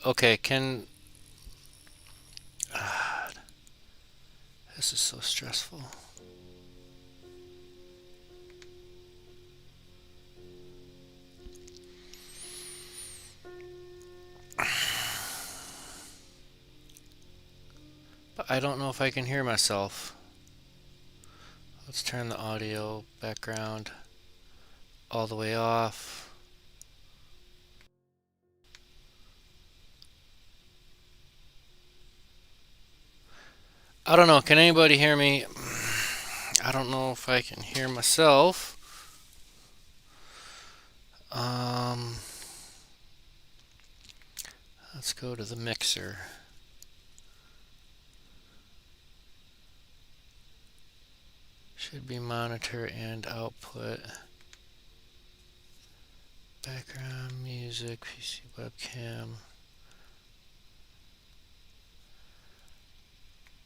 Okay, this is so stressful. But I don't know if I can hear myself. Let's turn the audio background all the way off. I don't know. Can anybody hear me? I don't know if I can hear myself. Um, let's go to the mixer. Should be monitor and output. Background music, PC webcam.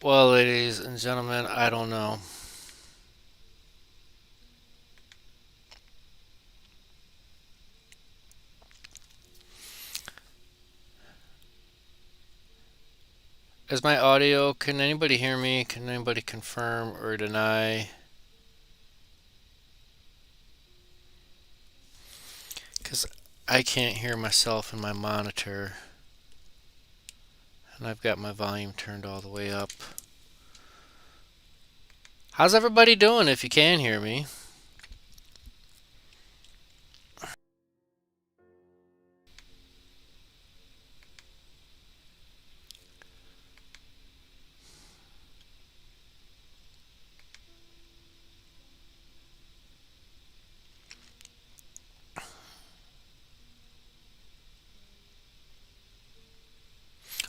Well, ladies and gentlemen, I don't know. Is my audio, can anybody hear me? Can anybody confirm or deny? Because I can't hear myself in my monitor. And I've got my volume turned all the way up. How's everybody doing if you can hear me?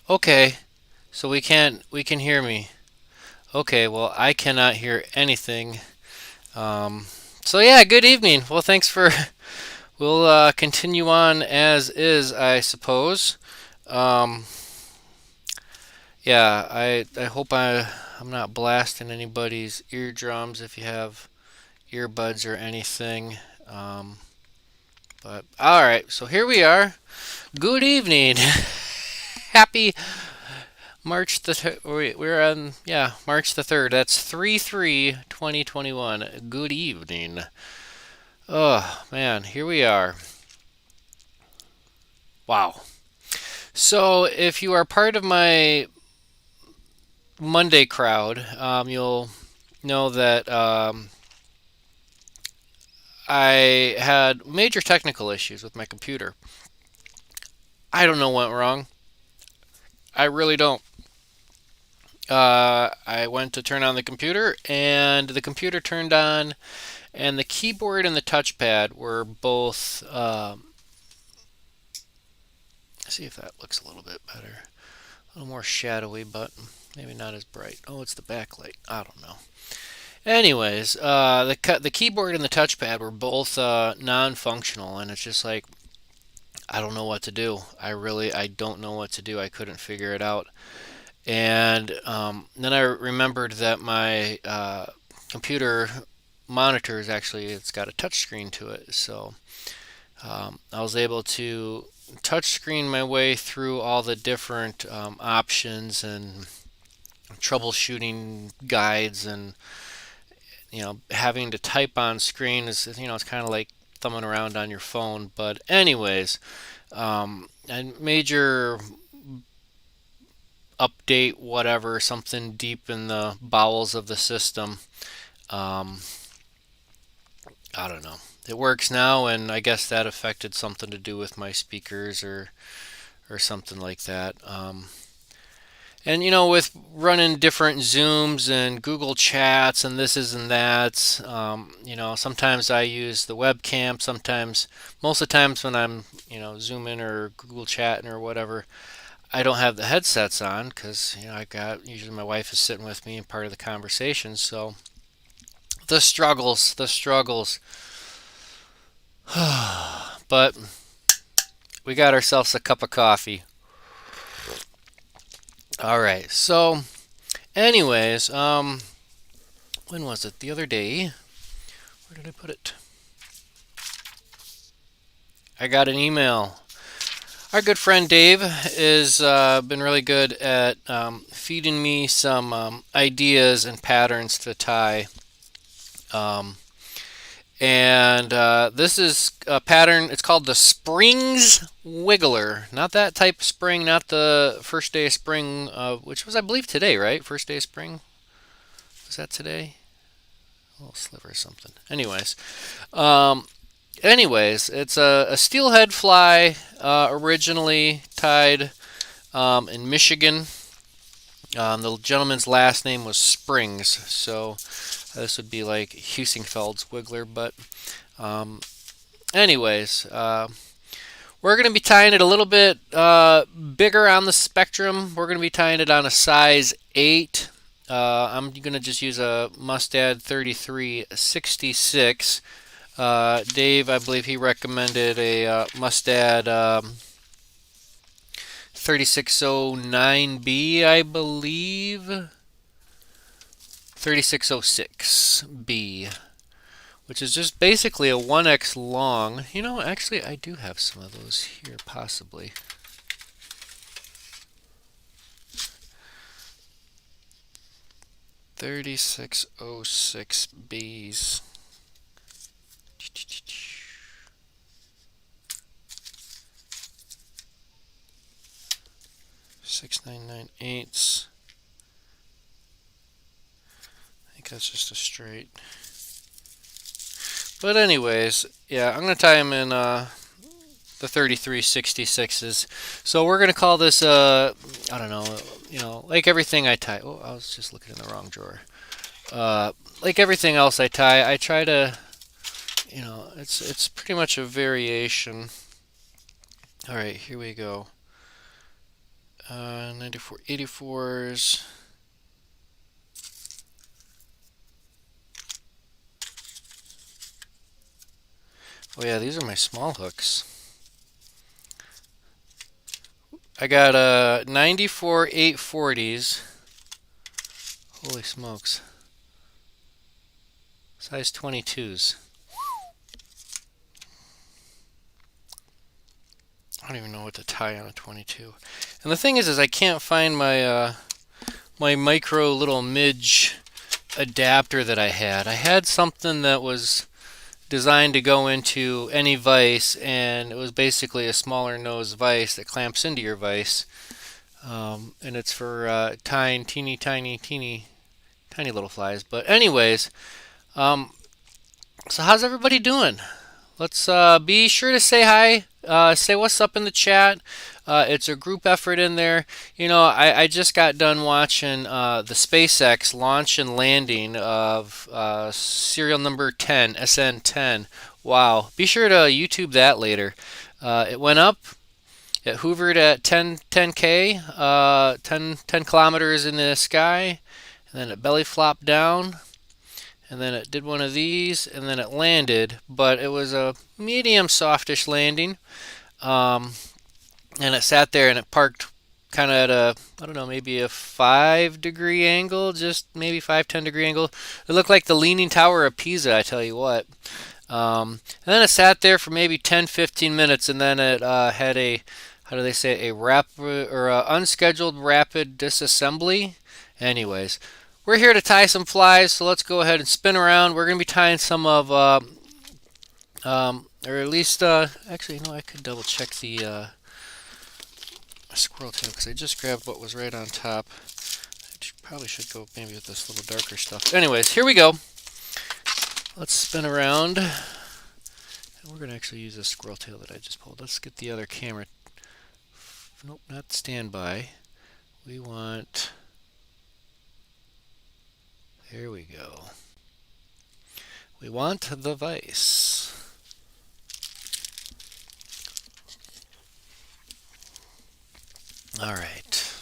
Okay, so we can hear me. Okay, well, I cannot hear anything. Um, so yeah, good evening. Well, thanks for. We'll continue on as is, I suppose. Um, yeah, I hope I'm not blasting anybody's eardrums if you have earbuds or anything. Um, but all right, so here we are. Good evening. Happy March we're on March the 3rd. That's 3/3/2021. Good evening. Oh man, here we are. Wow. So if you are part of my Monday crowd, you'll know that I had major technical issues with my computer. I don't know what went wrong. I really don't. I went to turn on the computer, and the computer turned on, and the keyboard and the touchpad were both. See if that looks a little bit better. A little more shadowy, but maybe not as bright. Oh, it's the backlight. I don't know. Anyways, the keyboard and the touchpad were both non-functional, and it's just like I don't know what to do. I don't know what to do. I couldn't figure it out. And then I remembered that my computer monitor is actually it's got a touch screen to it, so I was able to touch screen my way through all the different options and troubleshooting guides, and having to type on screen is it's kind of like thumbing around on your phone. But anyways, a major update, whatever, something deep in the bowels of the system. Um, I don't know. It works now, and I guess that affected something to do with my speakers or something like that. And with running different Zooms and Google Chats and this is and that, sometimes I use the webcam. Sometimes, most of the times when I'm, Zooming or Google Chatting or whatever, I don't have the headsets on because I got usually my wife is sitting with me and part of the conversation. So the struggles. But we got ourselves a cup of coffee. All right. So, anyways, when was it? The other day. Where did I put it? I got an email. Our good friend Dave has been really good at feeding me some ideas and patterns to tie. Um, and this is a pattern. It's called the Springs Wiggler. Not that type of spring, not the first day of spring, which was, I believe, today, right? First day of spring. Was that today? A little sliver or something. Um, it's a steelhead fly, originally tied in Michigan. The gentleman's last name was Springs, so this would be like Husingfeld's Wiggler. But um, anyways, we're going to be tying it a little bit bigger on the spectrum. We're going to be tying it on a size 8. I'm going to just use a Mustad 3366. Dave, I believe he recommended a Mustad 3609B, I believe. 3606B, which is just basically a 1X long. You know, actually, I do have some of those here, possibly. $3606Bs. 6998s. I think that's just a straight. But anyways, yeah, I'm gonna tie them in the 3366s. So we're gonna call this I don't know, like everything I tie. Oh, I was just looking in the wrong drawer. Like everything else I tie, I try to, it's pretty much a variation. All right, here we go. 9484s. Oh yeah, these are my small hooks. I got 94 840s. Holy smokes. Size 22s. I don't even know what to tie on a 22. And the thing is I can't find my my micro little midge adapter that I had. I had something that was designed to go into any vise, and it was basically a smaller nose vise that clamps into your vise. And it's for tying teeny little flies. But anyways, so how's everybody doing? Let's be sure to say hi. Say what's up in the chat. It's a group effort in there. I just got done watching the SpaceX launch and landing of serial number 10, SN10. Wow. Be sure to YouTube that later. It went up. It hovered at 10K, 10 kilometers in the sky, and then it belly flopped down. And then it did one of these, and then it landed, but it was a medium softish landing. And it sat there and it parked kind of at a, I don't know, maybe a 5-degree angle, just maybe 5-10 degree angle. It looked like the Leaning Tower of Pisa, I tell you what. And then it sat there for maybe 10-15 minutes, and then it had a, how do they say, a rapid or a unscheduled rapid disassembly. Anyways, we're here to tie some flies, so let's go ahead and spin around. We're going to be tying some of, or at least, actually, I could double check the squirrel tail, because I just grabbed what was right on top. I probably should go maybe with this little darker stuff. Anyways, here we go. Let's spin around. And we're going to actually use this squirrel tail that I just pulled. Let's get the other camera. Nope, not standby. We want... Here we go. We want the vise. All right.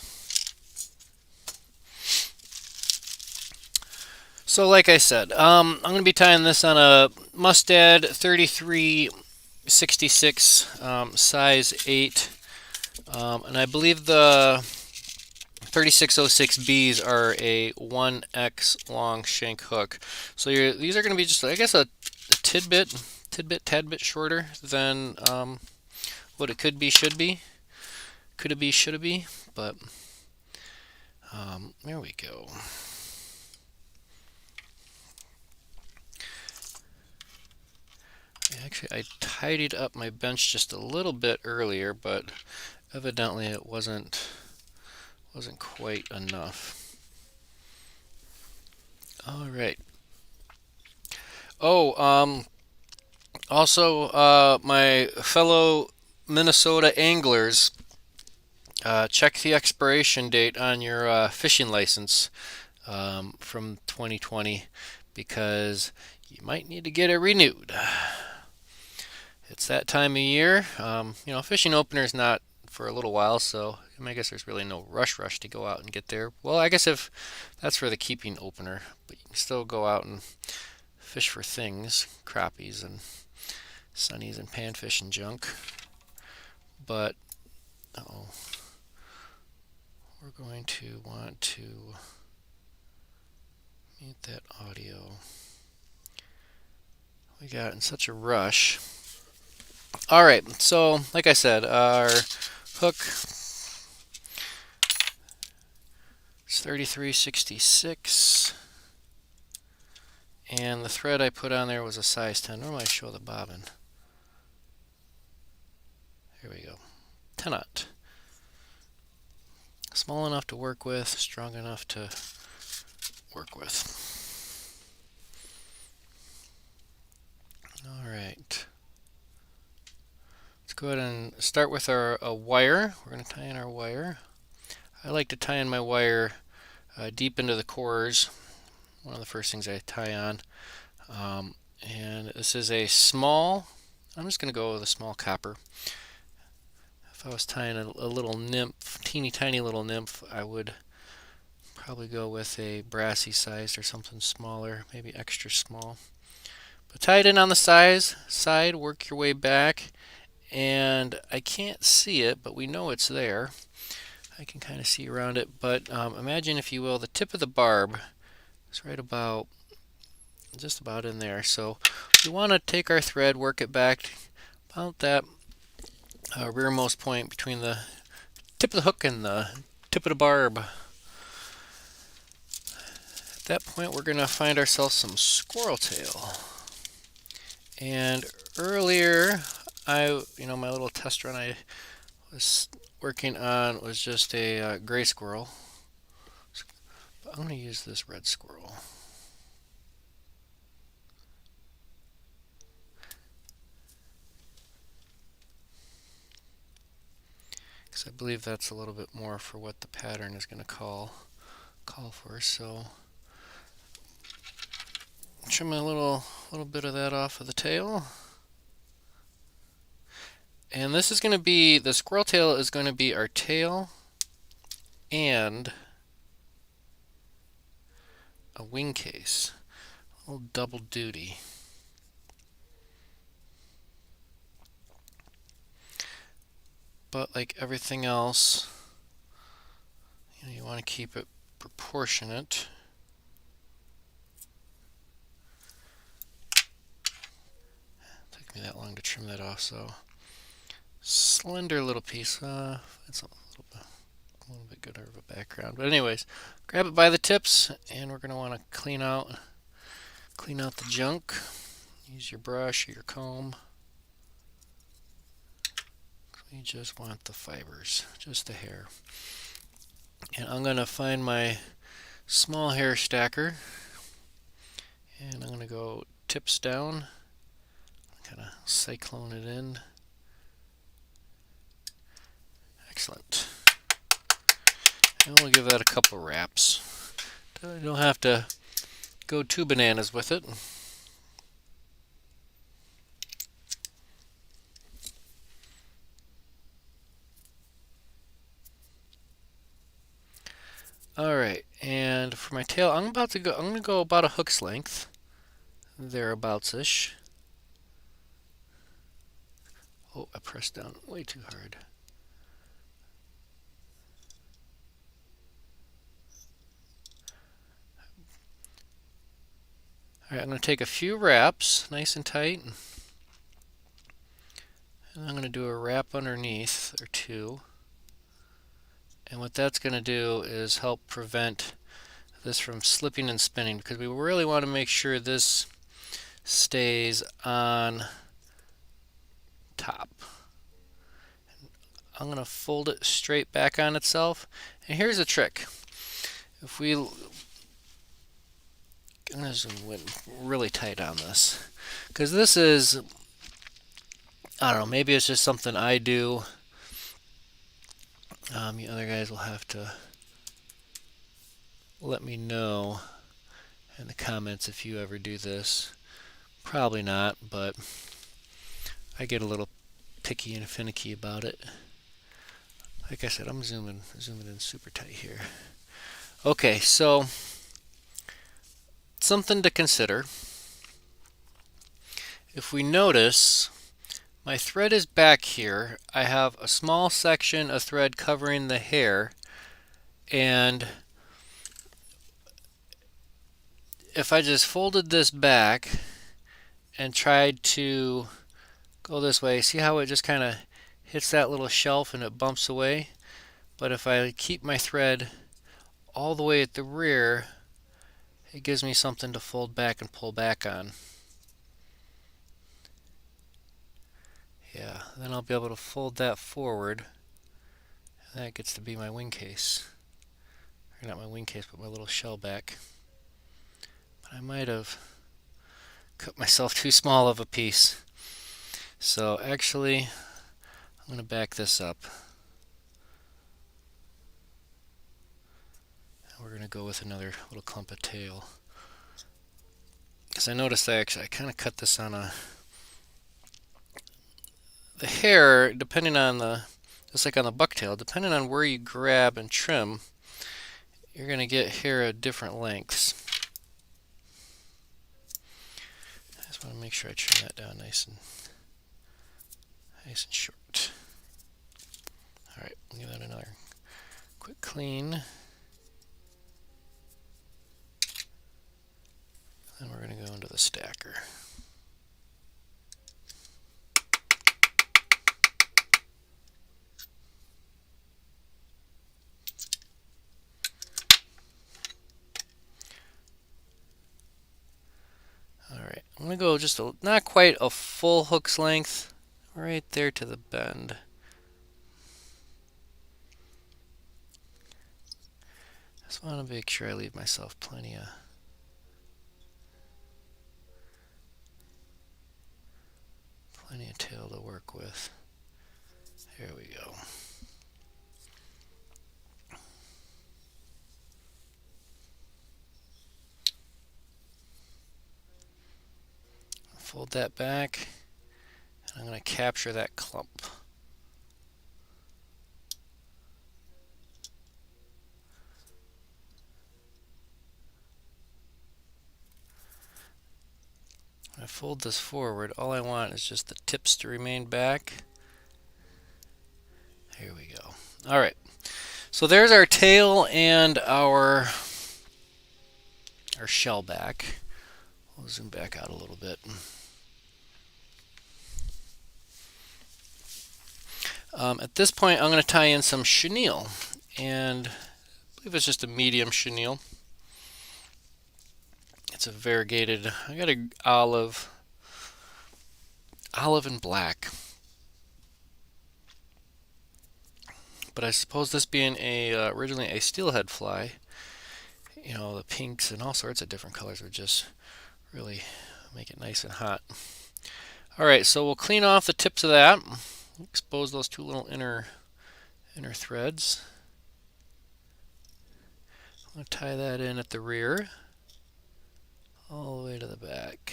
So like I said, I'm going to be tying this on a Mustad 3366 size 8. And I believe the 3606Bs are a 1X long shank hook. So these are going to be just, I guess, a tad bit shorter than what it could be, should be. Could it be, should it be, but there we go. Actually, I tidied up my bench just a little bit earlier, but evidently it wasn't quite enough. All right. Oh, also, my fellow Minnesota anglers, check the expiration date on your fishing license from 2020 because you might need to get it renewed. It's that time of year. Fishing opener is not for a little while, so I guess there's really no rush to go out and get there. Well, I guess if that's for the keeping opener, but you can still go out and fish for things, crappies and sunnies and panfish and junk. But we're going to want to mute that audio. We got in such a rush. All right, so like I said, our hook is 33.66, and the thread I put on there was a size 10. Normally I show the bobbin. Here we go. 10-aught. Small enough to work with, strong enough to work with. All right. Let's go ahead and start with our wire. We're going to tie in our wire. I like to tie in my wire deep into the cores. One of the first things I tie on. And this is a small, I'm just going to go with a small copper. If I was tying a little nymph, teeny tiny little nymph, I would probably go with a brassy sized or something smaller, maybe extra small. But tie it in on the side, work your way back, and I can't see it, but we know it's there. I can kind of see around it, but imagine, if you will, the tip of the barb is right about, just about in there. So we want to take our thread, work it back about that rearmost point between the tip of the hook and the tip of the barb. At that point, we're going to find ourselves some squirrel tail. And earlier, my little test run I was working on was just a gray squirrel. But I'm going to use this red squirrel. Because I believe that's a little bit more for what the pattern is going to call for. So trim a little bit of that off of the tail. And this is going to be, the squirrel tail is going to be our tail and a wing case. A little double duty. But like everything else, you want to keep it proportionate. Took me that long to trim that off, so slender little piece. It's a little bit gooder of a background. But anyways, grab it by the tips, and we're going to want to clean out the junk. Use your brush or your comb. We just want the fibers, just the hair. And I'm going to find my small hair stacker, and I'm going to go tips down, kind of cyclone it in. Excellent. And we'll give that a couple wraps. You don't have to go too bananas with it. Alright, and for my tail, I'm going to go about a hook's length, thereabouts-ish. Oh, I pressed down way too hard. Alright, I'm going to take a few wraps, nice and tight. And I'm going to do a wrap underneath, or two. And what that's going to do is help prevent this from slipping and spinning, because we really want to make sure this stays on top. I'm going to fold it straight back on itself. And here's a trick. If we, I'm going to zoom in really tight on this, because this is, I don't know, maybe it's just something I do. You other guys will have to let me know in the comments if you ever do this. Probably not, but I get a little picky and finicky about it. Like I said, I'm zooming in super tight here. Okay, so something to consider. If we notice, my thread is back here. I have a small section of thread covering the hair, and if I just folded this back and tried to go this way, see how it just kind of hits that little shelf and it bumps away? But if I keep my thread all the way at the rear, it gives me something to fold back and pull back on. Yeah, then I'll be able to fold that forward, and that gets to be my wing case. Or not my wing case, but my little shell back. But I might have cut myself too small of a piece. So actually, I'm going to back this up. And we're going to go with another little clump of tail. Because I noticed I kind of cut this on the hair, depending on just like on the bucktail, depending on where you grab and trim, you're going to get hair at different lengths. I just want to make sure I trim that down nice and short. Alright, give that another quick clean. Then we're going to go into the stacker. Alright, I'm going to go just not quite a full hook's length, right there to the bend. Just want to make sure I leave myself plenty of tail to work with. There we go. Fold that back, and I'm going to capture that clump. When I fold this forward, all I want is just the tips to remain back. Here we go. Alright, so there's our tail and our shell back. We'll zoom back out a little bit. At this point, I'm going to tie in some chenille, and I believe it's just a medium chenille. It's a variegated. I got a olive and black. But I suppose this being originally a steelhead fly, you know, the pinks and all sorts of different colors would just really make it nice and hot. Alright, so we'll clean off the tips of that. Expose those two little inner threads. I'm going to tie that in at the rear, all the way to the back.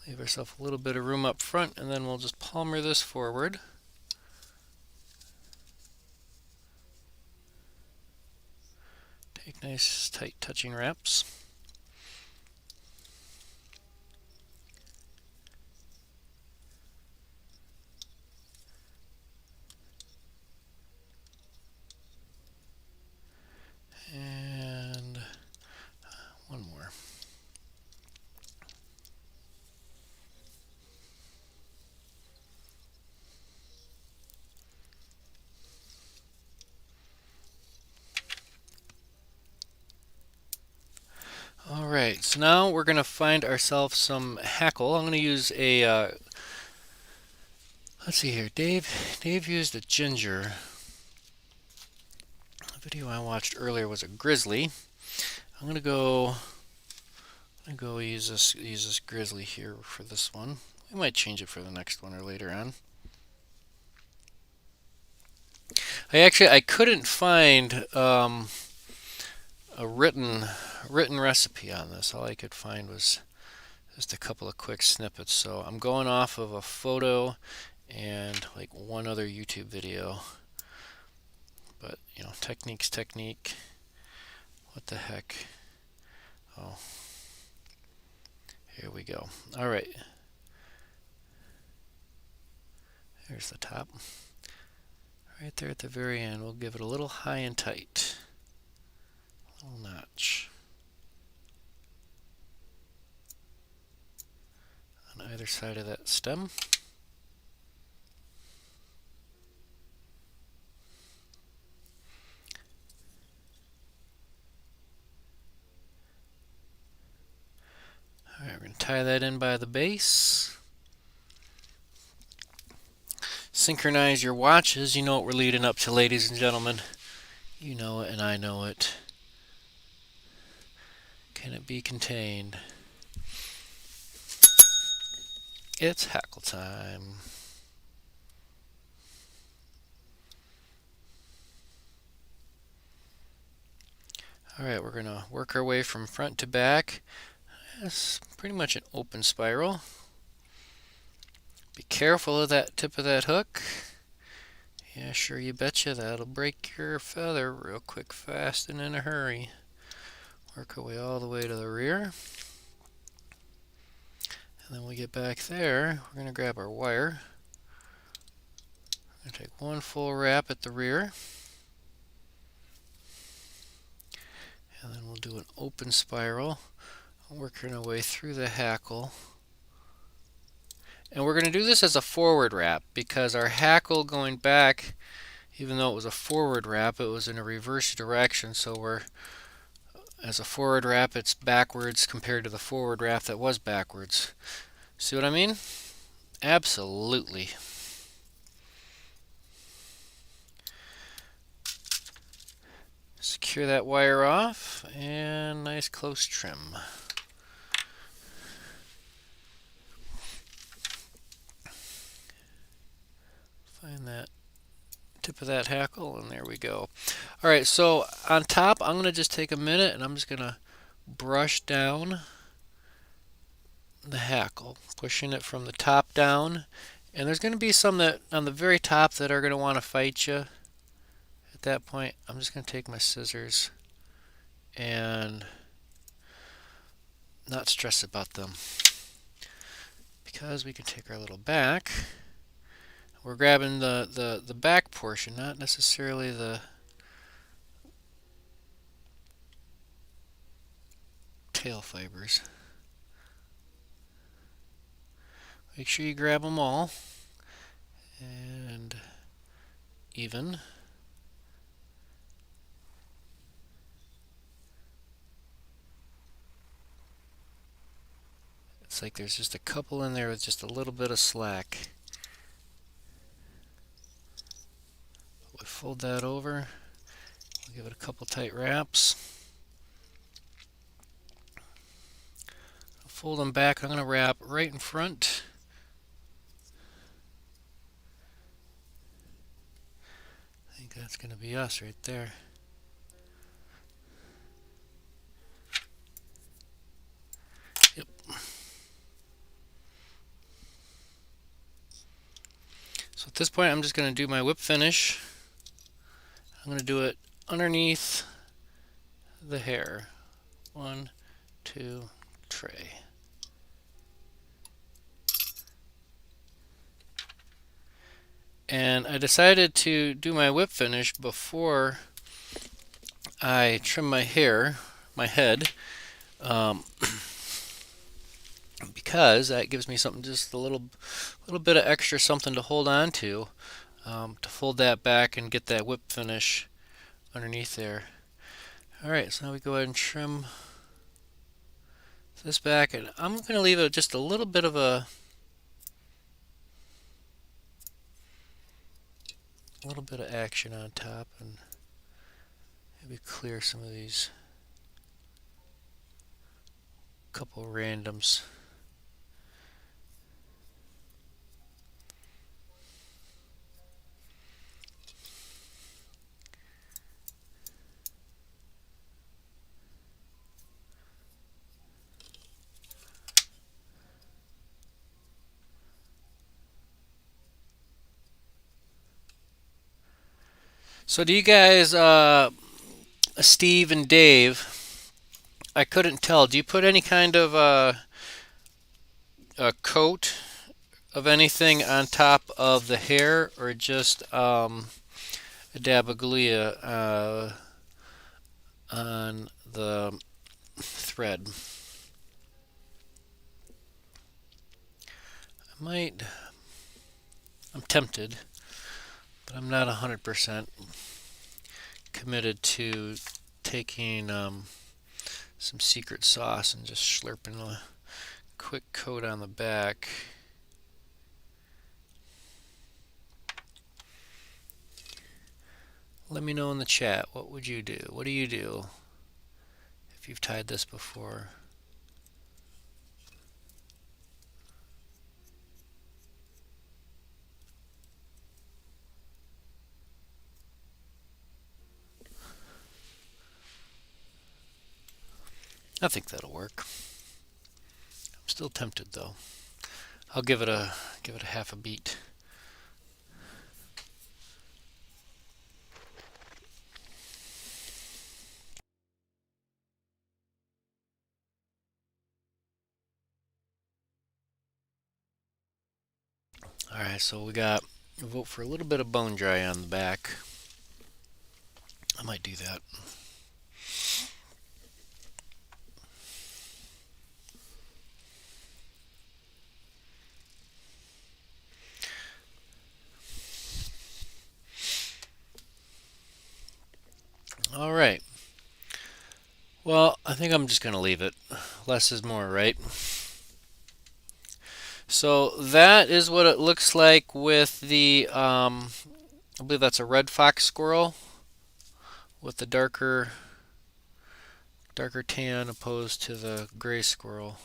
Leave ourselves a little bit of room up front, and then we'll just palmer this forward. Take nice tight touching wraps. And one more. Alright, so now we're going to find ourselves some hackle. I'm going to use a, let's see here, Dave used a ginger. The video I watched earlier was a grizzly. I'm going to go use this grizzly here for this one. We might change it for the next one or later on. I couldn't find a written recipe on this. All I could find was just a couple of quick snippets. So I'm going off of a photo and like one other YouTube video. But you know, technique's technique. What the heck? Oh, here we go. All right. There's the top. Right there at the very end, we'll give it a little high and tight. A little notch. On either side of that stem. Alright, we're going to tie that in by the base. Synchronize your watches. You know what we're leading up to, ladies and gentlemen. You know it and I know it. Can it be contained? It's hackle time. Alright, we're going to work our way from front to back. It's pretty much an open spiral. Be careful of that tip of that hook. Yeah, sure, you betcha. That'll break your feather real quick, fast, and in a hurry. Work our way all the way to the rear. And then we get back there, we're going to grab our wire. We're going to take one full wrap at the rear. And then we'll do an open spiral, working our way through the hackle. And we're going to do this as a forward wrap because our hackle going back, even though it was a forward wrap, it was in a reverse direction. So as a forward wrap, it's backwards compared to the forward wrap that was backwards. See what I mean? Absolutely. Secure that wire off and nice close trim. Find that tip of that hackle and there we go. Alright, so on top I'm going to just take a minute and I'm just going to brush down the hackle, pushing it from the top down. And there's going to be some that on the very top that are going to want to fight you. At that point, I'm just going to take my scissors and not stress about them. Because we can take our little back. We're grabbing the back portion, not necessarily the tail fibers. Make sure you grab them all and even. It's like there's just a couple in there with just a little bit of slack. We fold that over, we'll give it a couple tight wraps. Fold them back, I'm going to wrap right in front. I think that's going to be us right there. Yep. So at this point I'm just going to do my whip finish. I'm going to do it underneath the hair. 1, 2, tray. And I decided to do my whip finish before I trim my hair, my head, because that gives me something, just a little bit of extra something to hold on to fold that back and get that whip finish underneath there. Alright, so now we go ahead and trim this back, and I'm going to leave it just a little bit of a action on top, and maybe clear some of these couple randoms. So do you guys, Steve and Dave, I couldn't tell, do you put any kind of a coat of anything on top of the hair, or just a dab of glue on the thread? I'm tempted, but I'm not 100% committed to taking some secret sauce and just slurping a quick coat on the back. Let me know in the chat, what would you do? What do you do if you've tied this before? I think that'll work. I'm still tempted though. I'll give it a half a beat. Alright, so we got a vote for a little bit of bone dry on the back. I might do that. Alright. Well, I think I'm just going to leave it. Less is more, right? So that is what it looks like with the, I believe that's a red fox squirrel with the darker tan opposed to the gray squirrel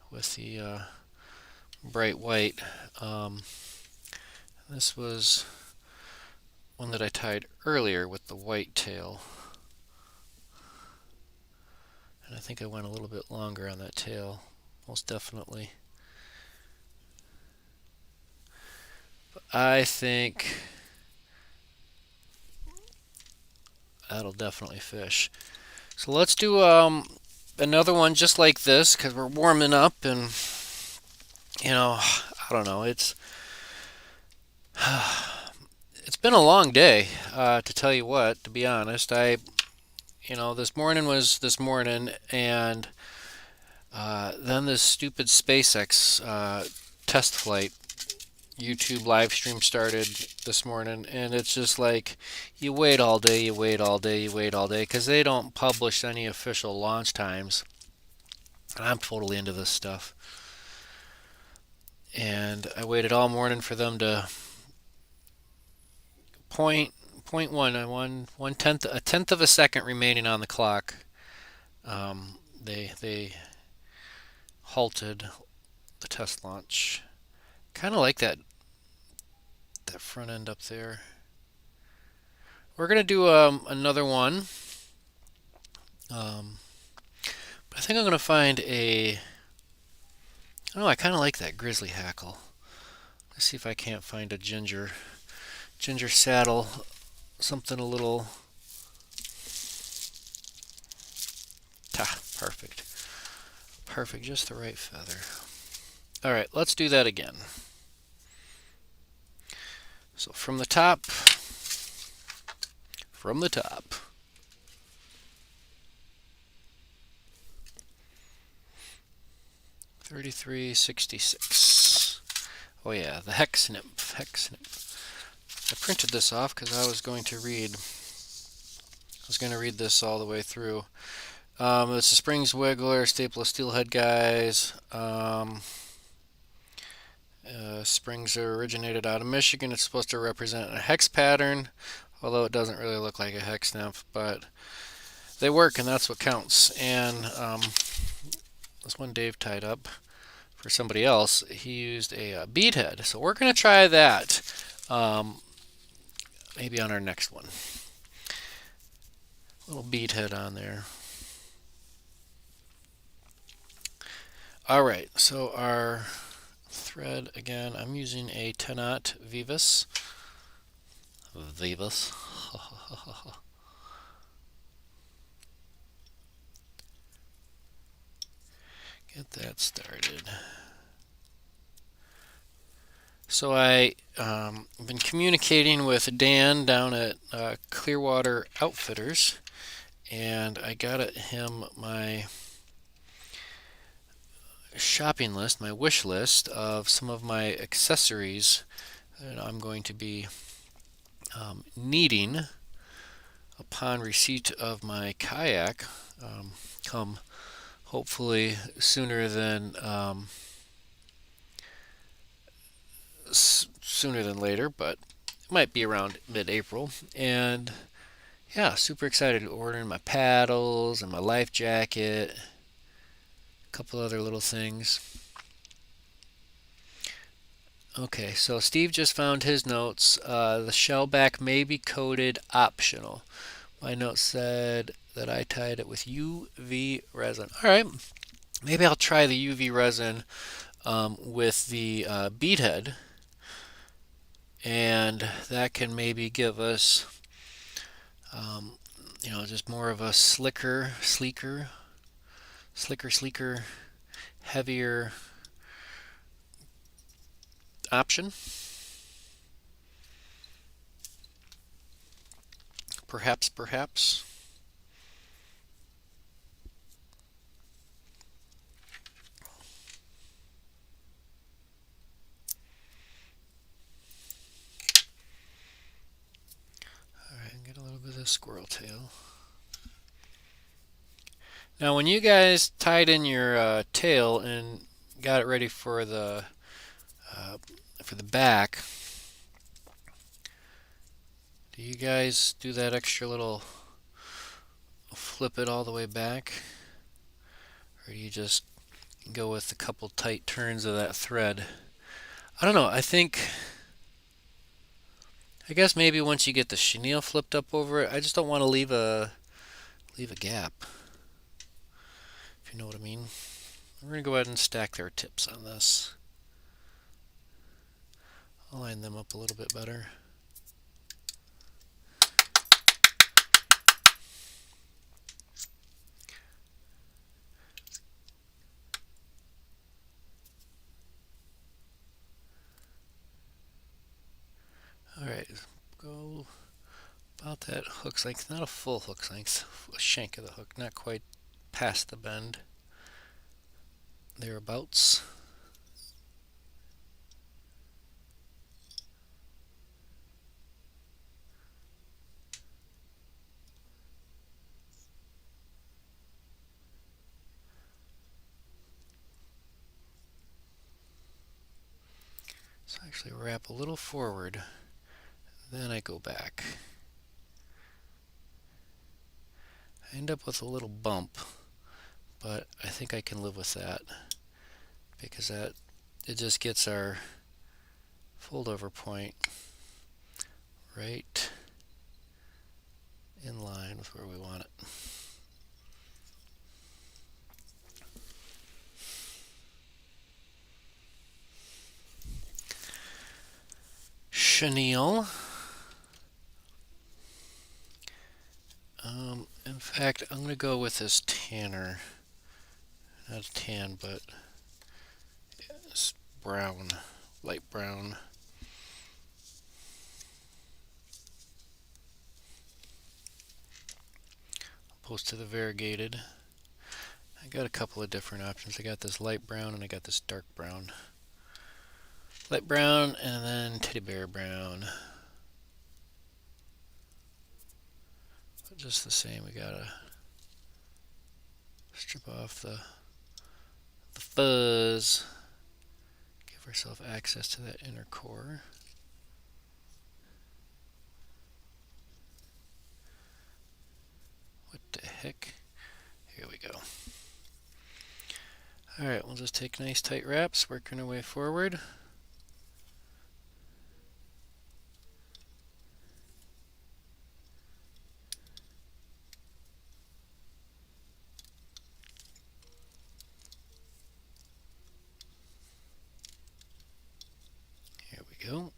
with the bright white. This was one that I tied earlier with the white tail. And I think I went a little bit longer on that tail, most definitely. But I think that'll definitely fish. So let's do another one just like this, because we're warming up, and I don't know, it's been a long day, to tell you what, to be honest. This morning was this morning, and then this stupid SpaceX test flight YouTube live stream started this morning, and it's just like you wait all day, because they don't publish any official launch times. And I'm totally into this stuff. And I waited all morning for them to point one. I won a tenth of a second remaining on the clock. They halted the test launch. Kind of like that front end up there. We're gonna do another one. But I think I'm gonna find I don't know, I kind of like that grizzly hackle. Let's see if I can't find a ginger saddle, something a little. Perfect. Perfect, just the right feather. All right, let's do that again. So from the top. 3366. Oh yeah, the hex nymph. I printed this off because I was going to read this all the way through. It's a springs wiggler, staple of steelhead guys. Springs are originated out of Michigan. It's supposed to represent a hex pattern, although it doesn't really look like a hex nymph, but they work and that's what counts. And this one Dave tied up for somebody else, he used a bead head. So we're going to try that maybe on our next one. Little bead head on there. All right, so our thread again, I'm using a 10-aught Vivus. Vivus. Get that started. So I've been communicating with Dan down at Clearwater Outfitters, and I got at him my shopping list, my wish list of some of my accessories that I'm going to be needing upon receipt of my kayak, come hopefully sooner than later, but it might be around mid-April. And yeah, super excited. Ordering my paddles and my life jacket, a couple other little things. Okay, so Steve just found his notes. The shellback may be coated optional. My note said that I tied it with UV resin. All right, maybe I'll try the UV resin with the bead head, and that can maybe give us, just more of a sleeker, heavier option. Perhaps. Alright, get a little bit of squirrel tail. Now when you guys tied in your tail and got it ready for the back, do you guys do that extra little flip it all the way back? Or do you just go with a couple tight turns of that thread? I don't know, I guess maybe once you get the chenille flipped up over it, I just don't want to leave a gap, if you know what I mean. We're going to go ahead and stack their tips on this. I'll line them up a little bit better. Alright, go about that hook's length, not a full hook's length, a shank of the hook, not quite past the bend, thereabouts. So I actually wrap a little forward, then I go back. I end up with a little bump, but I think I can live with that, because it just gets our fold over point right in line with where we want it. Chenille. In fact, I'm going to go with this tanner. Not a tan, but it's brown, light brown. Opposed to the variegated. I got a couple of different options. I got this light brown and I got this dark brown. Light brown and then teddy bear brown. But just the same, we got a strip off the fuzz. Give ourselves access to that inner core. What the heck? Here we go. Alright, we'll just take nice tight wraps, working our way forward. Here we go.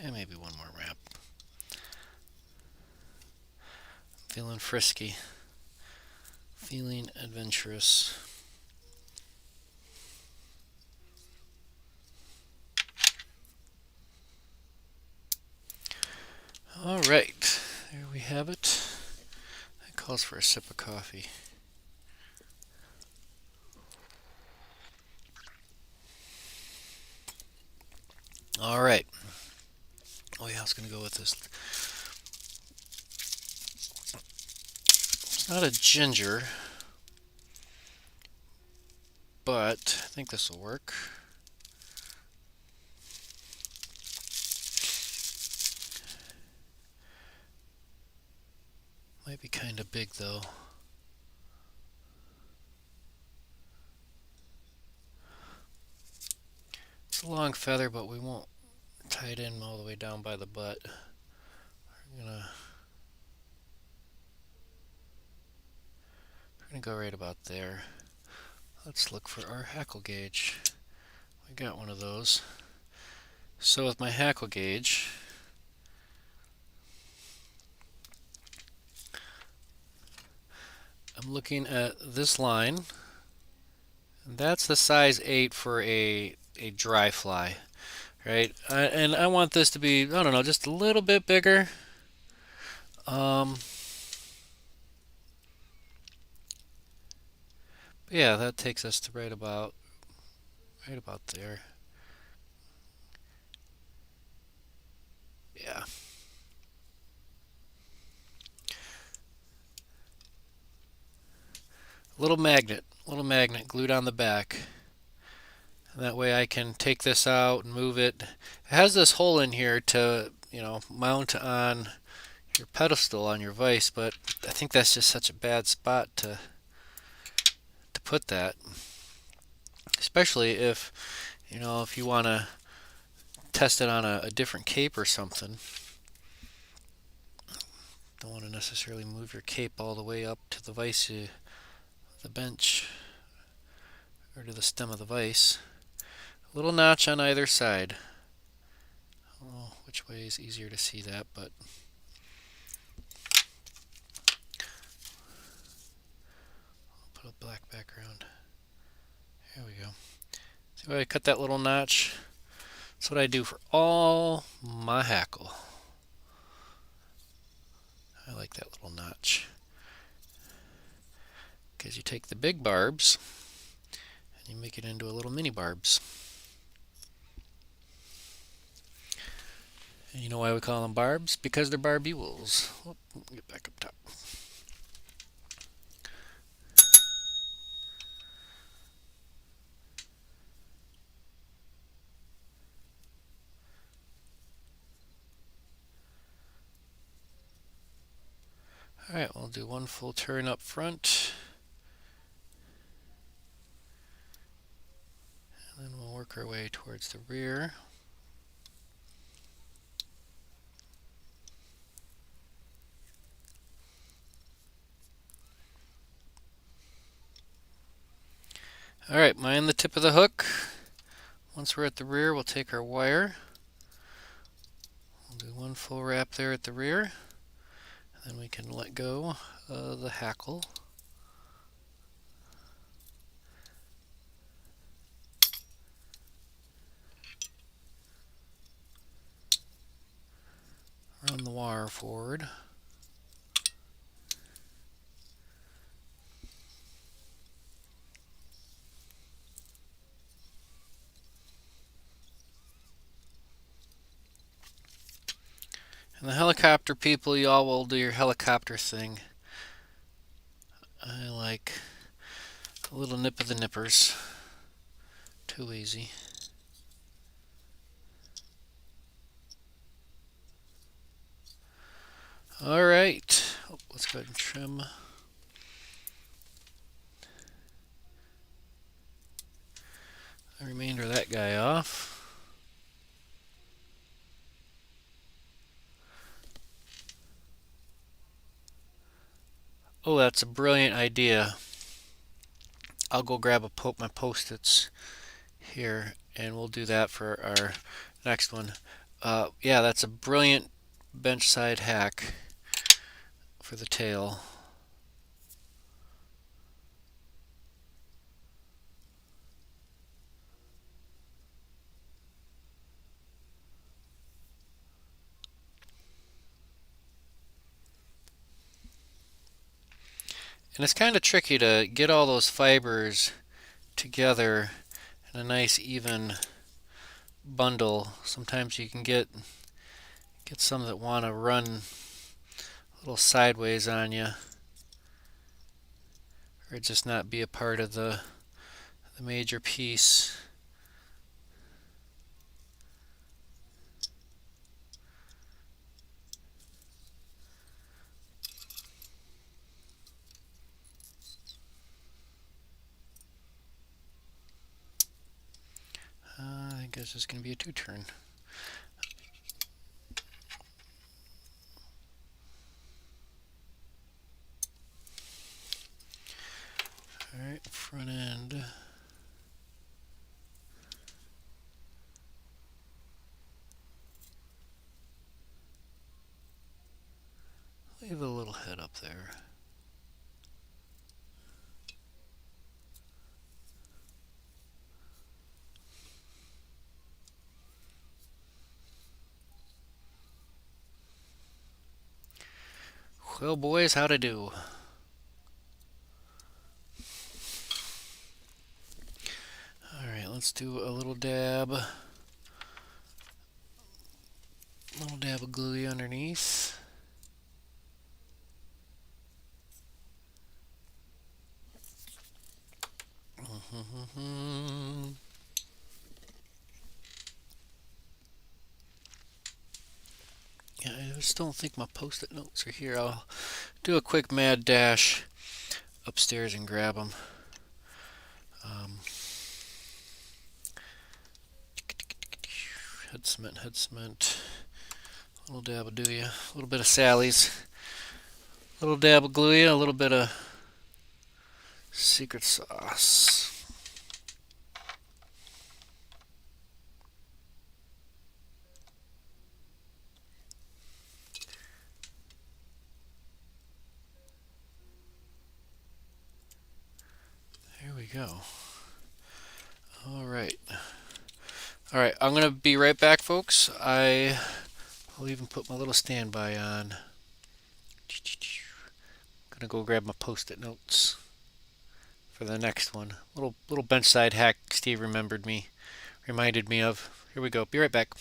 And maybe one more wrap. Feeling frisky. Feeling adventurous. Alright, there we have it. That calls for a sip of coffee. Alright. Oh yeah, I was going to go with this. It's not a ginger, but I think this will work. Might be kind of big though. It's a long feather, but we won't tie it in all the way down by the butt. We're gonna go right about there. Let's look for our hackle gauge. We got one of those. So with my hackle gauge, I'm looking at this line, and that's the size 8 for a dry fly, right? And I want this to be, I don't know, just a little bit bigger. Yeah, that takes us to right about there. Yeah. Little magnet glued on the back. And that way I can take this out and move it. It has this hole in here to, mount on your pedestal on your vise, but I think that's just such a bad spot to put that. Especially if, if you want to test it on a different cape or something. Don't want to necessarily move your cape all the way up to the vise, the bench, or to the stem of the vise. A little notch on either side. I don't know which way is easier to see that, but I'll put a black background. There we go. See why I cut that little notch? That's what I do for all my hackle. I like that little notch. Because you take the big barbs and you make it into a little mini barbs. And you know why we call them barbs? Because they're barbules. Oh, get back up top. Alright, we'll do one full turn up front. And then we'll work our way towards the rear. Alright, mind the tip of the hook. Once we're at the rear, we'll take our wire. We'll do one full wrap there at the rear. Then we can let go of the hackle. Run the wire forward. And the helicopter people, y'all will do your helicopter thing. I like a little nip of the nippers. Too easy. All right, let's go ahead and trim the remainder of that guy off. Oh, that's a brilliant idea. I'll go grab my Post-its here, and we'll do that for our next one. Yeah, that's a brilliant bench side hack for the tail. And it's kind of tricky to get all those fibers together in a nice even bundle. Sometimes you can get some that want to run a little sideways on you, or just not be a part of the major piece. I think this is going to be a two-turn. Alright, front end. Leave a little head up there. Well, boys, how'd I do? Alright, let's do a little dab. Little dab of glue underneath. Yeah, I just don't think my Post-it notes are here. I'll do a quick mad dash upstairs and grab them. Head cement. A little dab of Dooya, a little bit of Sally's, a little dab of Gluya, a little bit of secret sauce. There we go. Alright. Alright, I'm going to be right back, folks. I'll even put my little standby on. I'm going to go grab my Post-it notes for the next one. Little bench side hack Steve reminded me of. Here we go. Be right back.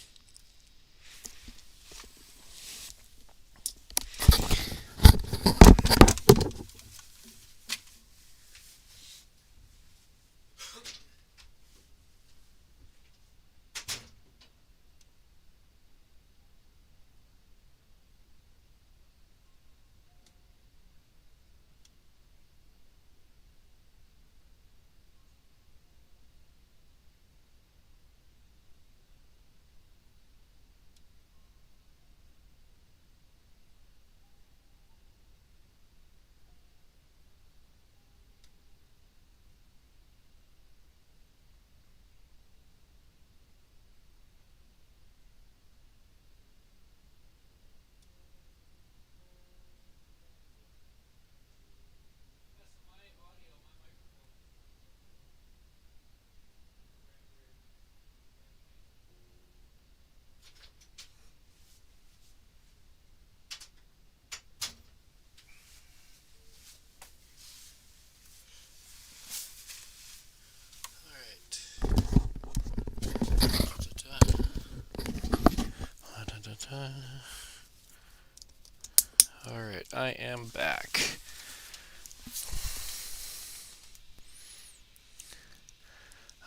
Alright, I am back.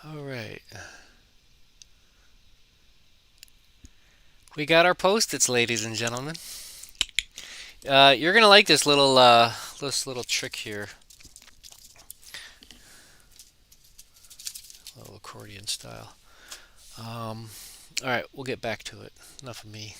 All right. We got our post-its, ladies and gentlemen. You're gonna like this little trick here, a little accordion style. All right, we'll get back to it. Enough of me.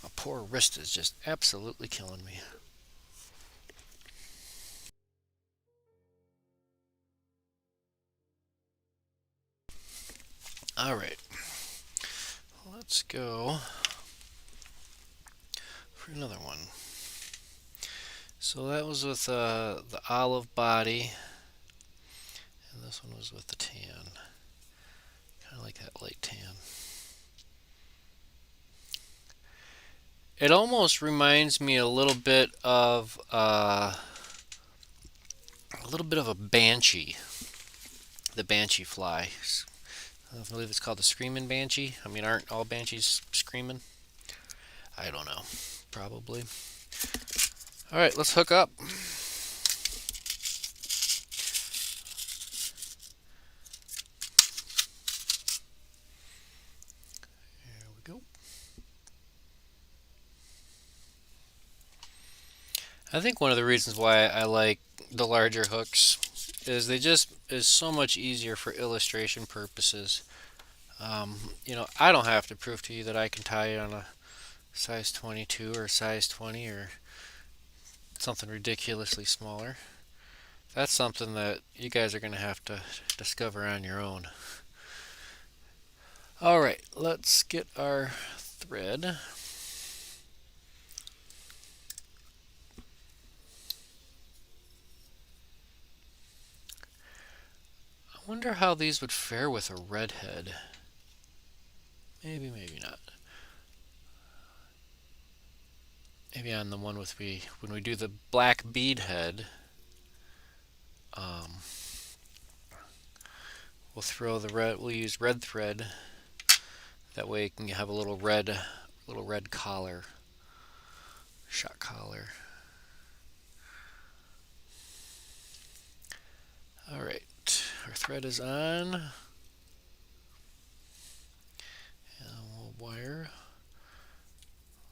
My poor wrist is just absolutely killing me. All right, let's go for another one. So that was with the olive body, and this one was with the tan. Kind of like that light tan. It almost reminds me a little bit of a banshee, the banshee fly. I believe it's called the screaming banshee. I mean, aren't all banshees screaming? I don't know. Probably. All right, let's hook up. There we go. I think one of the reasons why I like the larger hooks is they just is so much easier for illustration purposes. I don't have to prove to you that I can tie it on a size 22 or size 20 or something ridiculously smaller. That's something that you guys are going to have to discover on your own. Alright, let's get our thread. I wonder how these would fare with a red head. Maybe, maybe not. Maybe on the one when we do the black bead head, we'll throw the red. We'll use red thread. That way, it can have a little red collar, shot collar. All right, our thread is on, and we'll wire.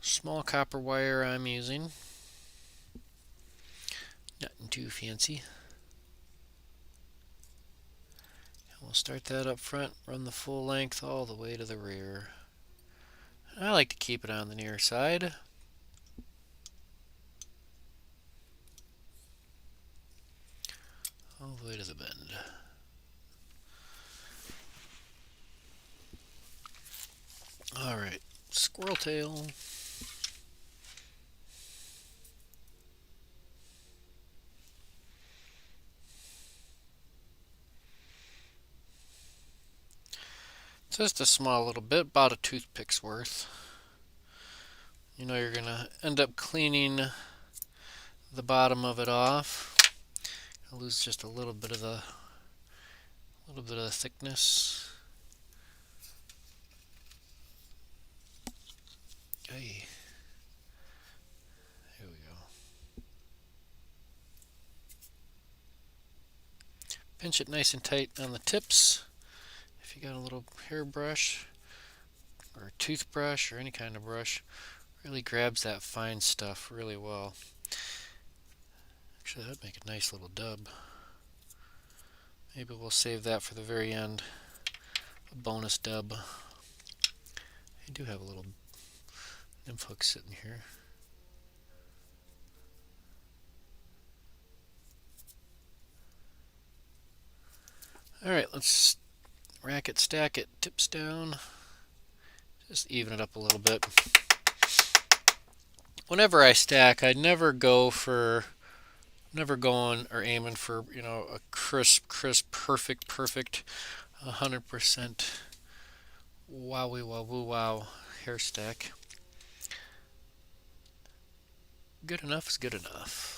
Small copper wire I'm using. Nothing too fancy. We'll start that up front, run the full length all the way to the rear. I like to keep it on the near side. All the way to the bend. Alright, squirrel tail. Just a small little bit, about a toothpick's worth. You know you're gonna end up cleaning the bottom of it off. I'll lose just a little bit of the thickness. Hey, here we go. Pinch it nice and tight on the tips. If you got a little hairbrush or a toothbrush or any kind of brush, really grabs that fine stuff really well. Actually, that'd make a nice little dub. Maybe we'll save that for the very end. A bonus dub. I do have a little nymph hook sitting here. Alright, let's rack it, stack it, tips down. Just even it up a little bit. Whenever I stack, I never going or aiming for, a crisp, perfect, 100% wowie woo wow hair stack. Good enough is good enough.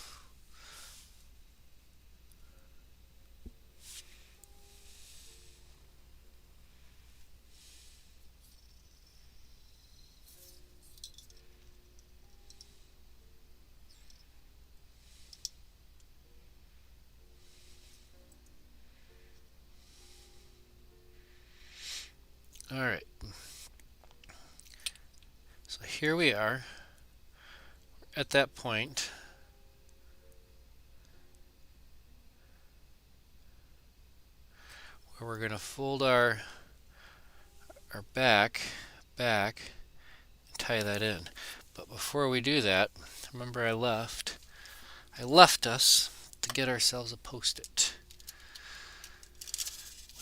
Alright, so here we are at that point where we're going to fold our back, and tie that in. But before we do that, remember I left us to get ourselves a post-it.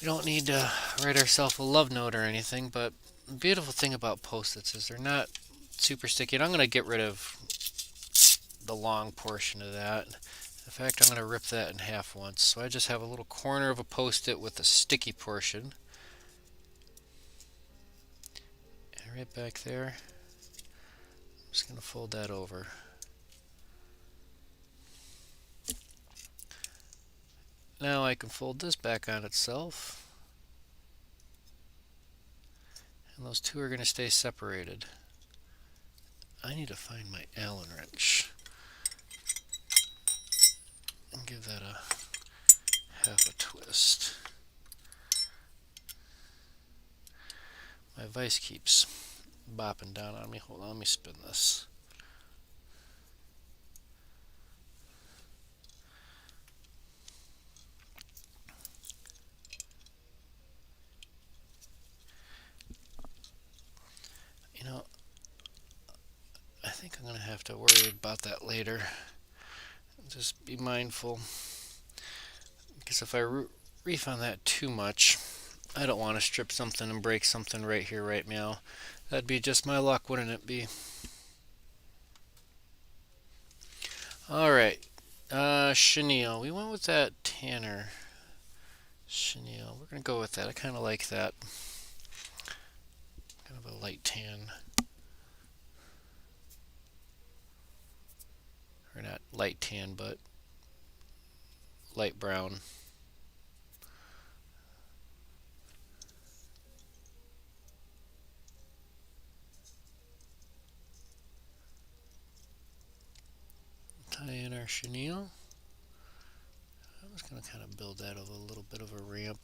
We don't need to write ourselves a love note or anything, but the beautiful thing about post-its is they're not super sticky. And I'm going to get rid of the long portion of that. In fact, I'm going to rip that in half once. So I just have a little corner of a post-it with the sticky portion. And right back there, I'm just going to fold that over. Now I can fold this back on itself. And those two are going to stay separated. I need to find my Allen wrench and give that a half a twist. My vise keeps bopping down on me. Hold on, let me spin this. You know, I think I'm going to have to worry about that later. Just be mindful. Because if I reef on that too much, I don't want to strip something and break something right here, right now. That'd be just my luck, wouldn't it be? Alright, chenille. We went with that tanner chenille. We're going to go with that. I kind of like that. Kind of a light tan. Or not light tan, but light brown. Tie in our chenille. I'm just going to kind of build that with a little bit of a ramp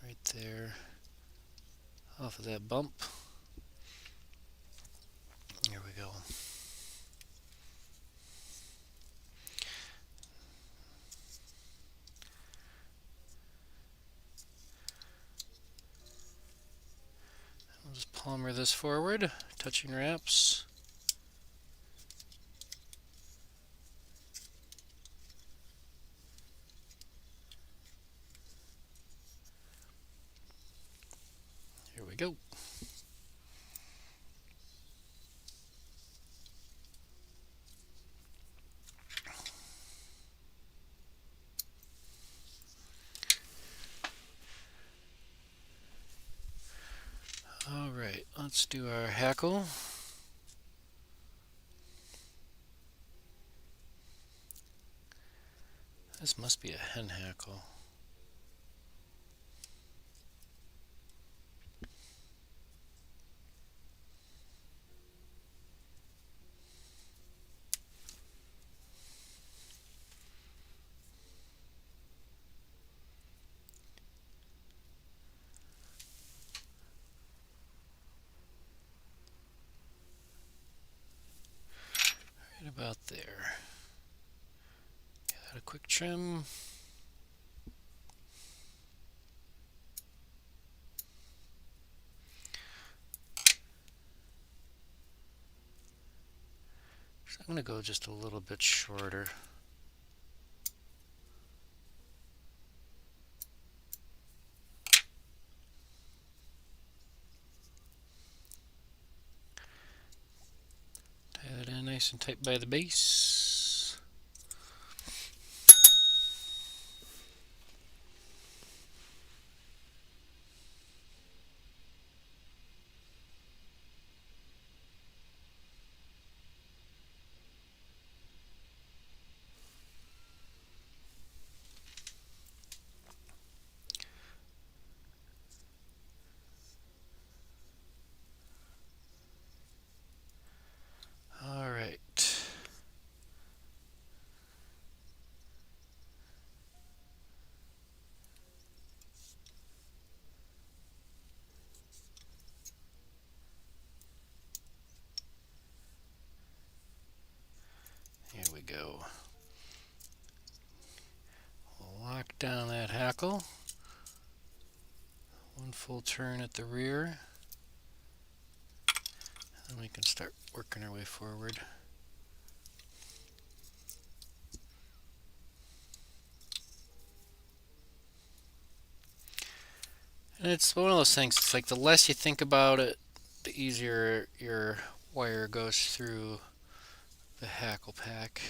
right there off of that bump. Here we go. I'll just palmer this forward, touching wraps. Here we go. Alright, let's do our hackle. This must be a hen hackle. Right about there. Give that a quick trim. So I'm going to go just a little bit shorter. Tie that in nice and tight by the base. Alright. go. We'll lock down that hackle. One full turn at the rear. And we can start working our way forward. And it's one of those things, it's like the less you think about it, the easier your wire goes through the hackle pack.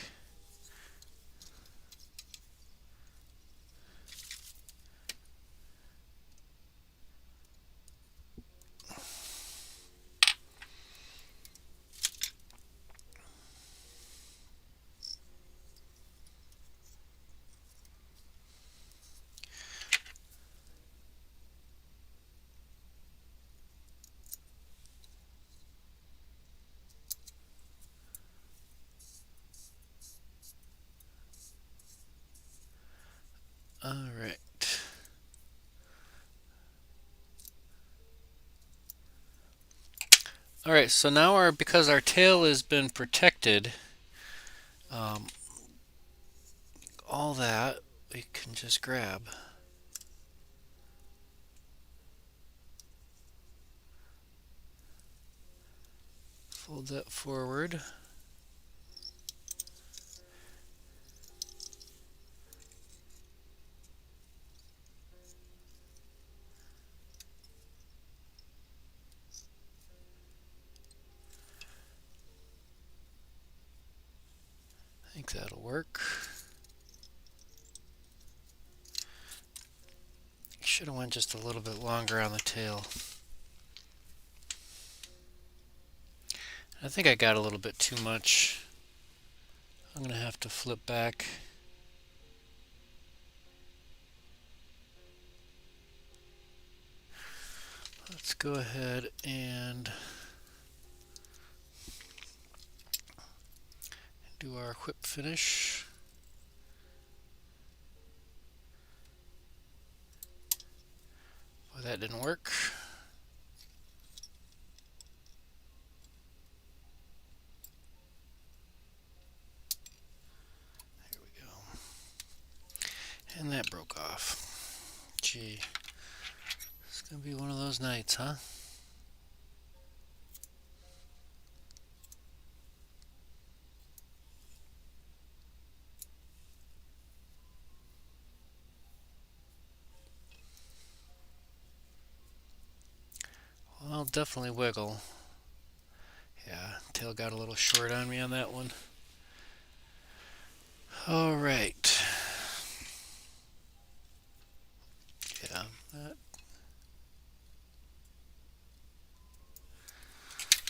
All right. All right, so now because our tail has been protected, um, all that we can just grab. Fold that forward. I think that'll work. Should have went just a little bit longer on the tail. I think I got a little bit too much. I'm going to have to flip back. Let's go ahead and do our whip finish. Well, that didn't work. There we go. And that broke off. Gee, it's going to be one of those nights, huh? Well, I'll definitely wiggle. Yeah, tail got a little short on me on that one. All right. Yeah, that.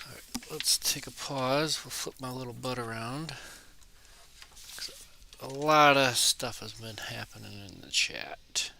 All right, let's take a pause. We'll flip my little butt around. A lot of stuff has been happening in the chat.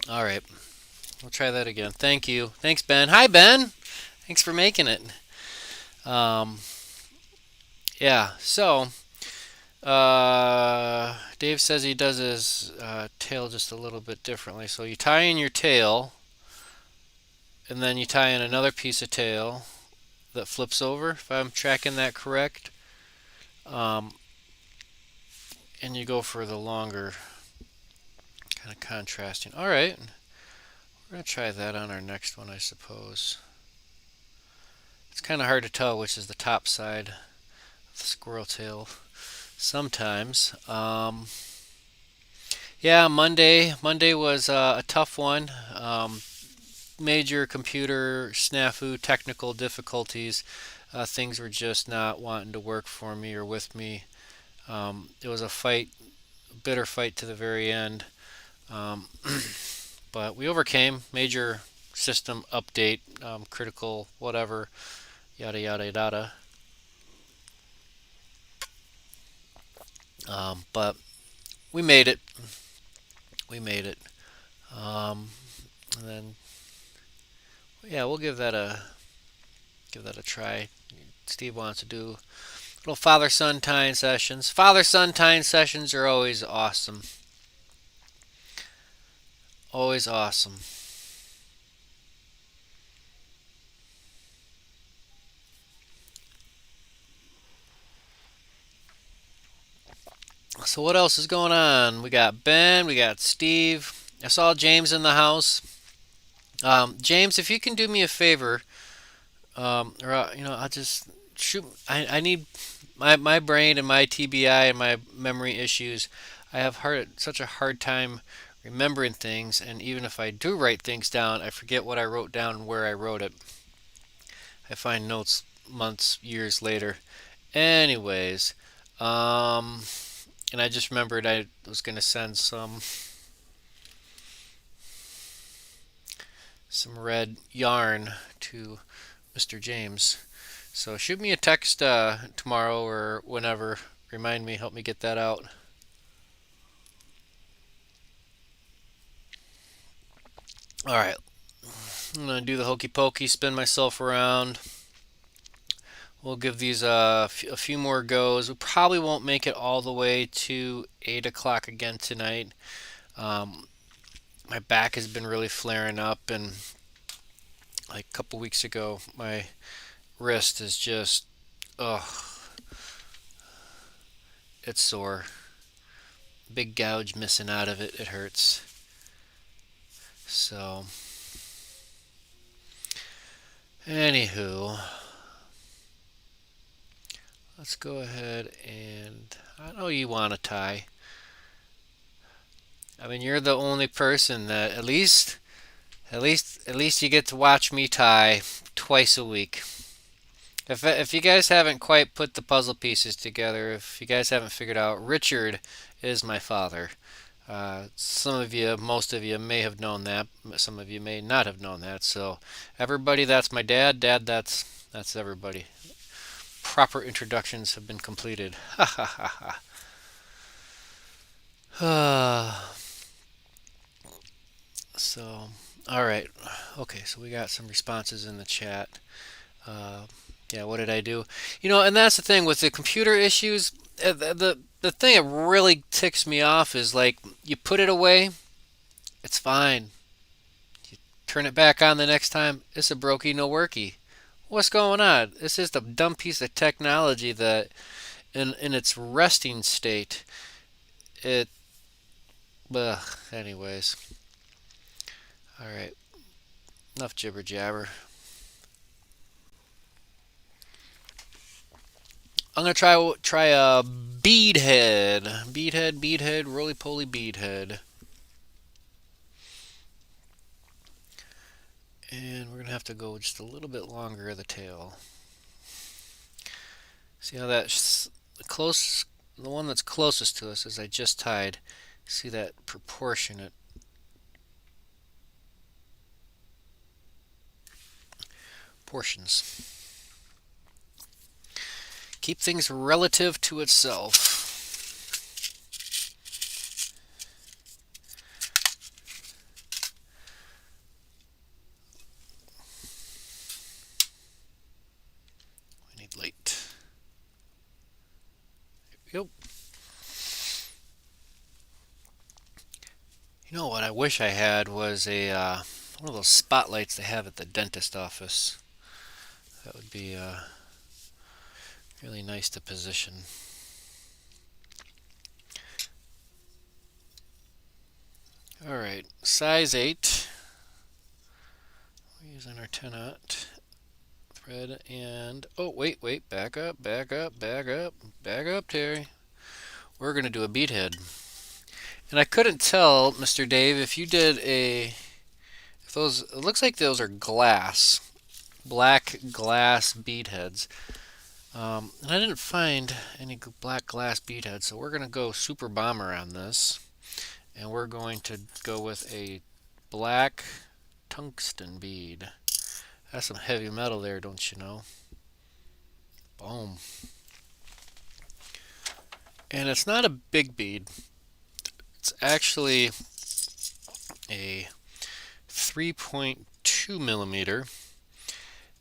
All right, we'll try that again. Thank you. Thanks, Ben. Hi, Ben. Thanks for making it. Um, yeah, so Dave says he does his tail just a little bit differently. So you tie in your tail, and then you tie in another piece of tail, that flips over, if I'm tracking that correct. Um, and you go for the longer kind of contrasting. All right, we're gonna try that on our next one, I suppose. It's kind of hard to tell which is the top side of the squirrel tail sometimes. Yeah, Monday was a tough one. Major computer snafu, technical difficulties. Things were just not wanting to work for me or with me. It was a fight, a bitter fight to the very end. Um, but we overcame. Major system update, critical, whatever, yada yada yada. But we made it. We made it. Um, and then yeah, we'll give that a try. Steve wants to do little father son tying sessions. Father son tying sessions are always awesome. Always awesome. So what else is going on? We got Ben, we got Steve. I saw James in the house. James, if you can do me a favor, or I'll just shoot. I need my brain and my TBI and my memory issues. I have such a hard time remembering things, and even if I do write things down, I forget what I wrote down and where I wrote it. I find notes months, years later. Anyways, um, and I just remembered I was going to send some red yarn to Mr. James. So shoot me a text tomorrow or whenever. Remind me, help me get that out. All right, I'm gonna do the hokey pokey, spin myself around. We'll give these a few more goes. We probably won't make it all the way to 8 o'clock again tonight. Um, my back has been really flaring up, and like a couple weeks ago, my wrist is just, ugh, it's sore. Big gouge missing out of it. It hurts. So, anywho, let's go ahead and I know you want to tie. I mean, you're the only person that at least you get to watch me tie twice a week. If you guys haven't quite put the puzzle pieces together, if you guys haven't figured out, Richard is my father. Some of you, most of you may have known that. Some of you may not have known that. So, everybody, that's my dad. Dad, that's everybody. Proper introductions have been completed. Ha ha ha ha. So, all right. Okay, so we got some responses in the chat. Uh, yeah, what did I do? And that's the thing with the computer issues. The thing that really ticks me off is like you put it away, it's fine. You turn it back on the next time, it's a brokey no worky. What's going on? It's just a dumb piece of technology that, in its resting state, it. Ugh, anyways, all right. Enough jibber jabber. I'm gonna try a bead head, roly poly bead head, and we're gonna have to go just a little bit longer of the tail. See how that's the one that's closest to us as I just tied. See that proportionate portions. Keep things relative to itself. We need light. Yep. What I wish I had was a one of those spotlights they have at the dentist office. That would be really nice to position. Alright, size 8. We're using our 10-aught thread and... Oh, wait, back up, Terry. We're going to do a bead head. And I couldn't tell, Mr. Dave, if you did a... If those... It looks like those are glass. Black glass bead heads. And I didn't find any black glass bead heads, so we're going to go super bomber on this. And we're going to go with a black tungsten bead. That's some heavy metal there, don't you know? Boom. And it's not a big bead. It's actually a 3.2 millimeter.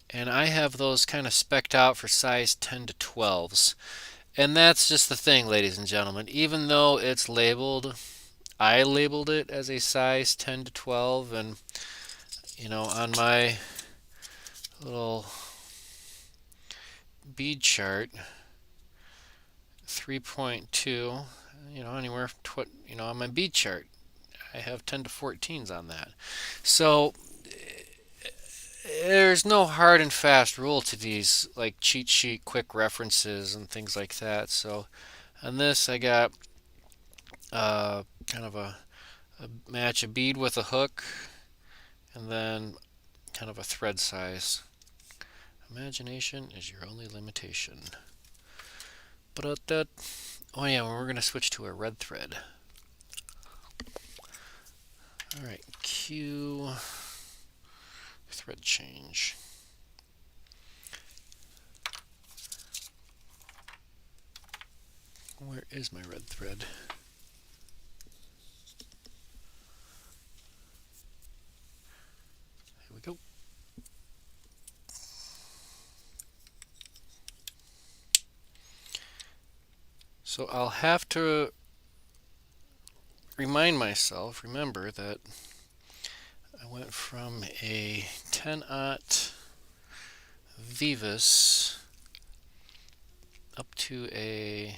And I have those kind of spec'd out for size 10 to 12s. And that's just the thing, ladies and gentlemen. Even though it's labeled, I labeled it as a size 10 to 12, and on my little bead chart, 3.2, anywhere, on my bead chart, I have 10 to 14s on that. So there's no hard and fast rule to these, like cheat sheet quick references and things like that. So on this, I got kind of a match a bead with a hook, and then kind of a thread size. Imagination is your only limitation. Oh yeah, we're going to switch to a red thread. Alright, cue thread change. Where is my red thread? Here we go. So I'll have to remember that I went from a 10-aught Vivus up to a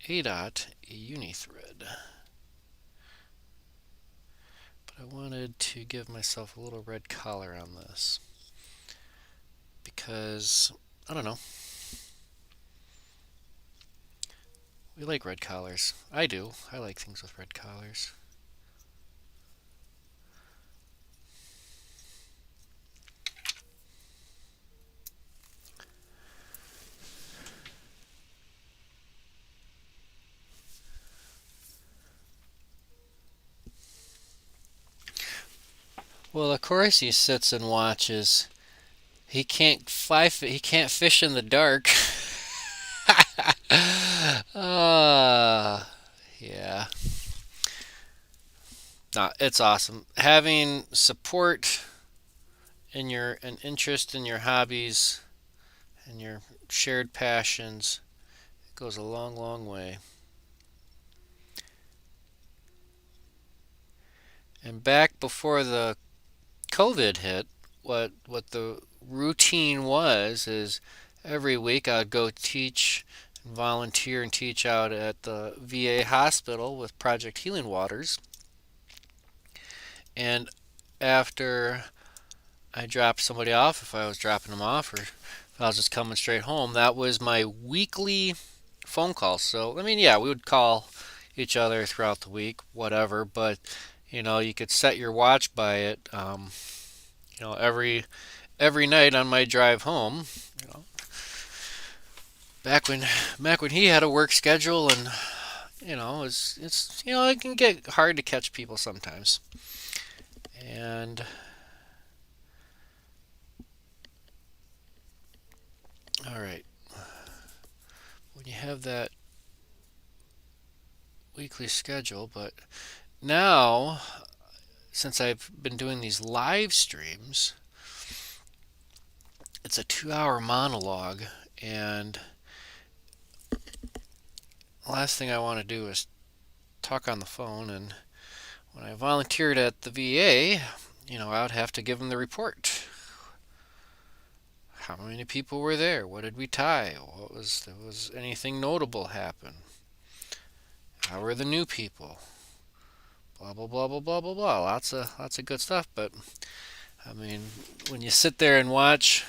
8-aught uni thread. But I wanted to give myself a little red collar on this because, I don't know, we like red collars. I do. I like things with red collars. Well, of course he sits and watches. He can't he can't fish in the dark. Yeah. No, it's awesome. Having support in an interest in your hobbies and your shared passions, it goes a long, long way. And back before the COVID hit, what the routine was is every week I'd go teach, volunteer and teach out at the VA hospital with Project Healing Waters. And after I dropped somebody off, if I was dropping them off or if I was just coming straight home, that was my weekly phone call. So, I mean, yeah, we would call each other throughout the week, whatever, but you could set your watch by it. Every night on my drive home, you know, back when he had a work schedule, and it can get hard to catch people sometimes. And all right, when you have that weekly schedule, but now since I've been doing these live streams, it's a 2-hour monologue, and the last thing I want to do is talk on the phone. And when I volunteered at the VA, I would have to give them the report. how many people were there? What did we tie? Was anything notable happen? How were the new people? Blah blah blah blah blah blah blah. Lots of good stuff. But I mean, when you sit there and watch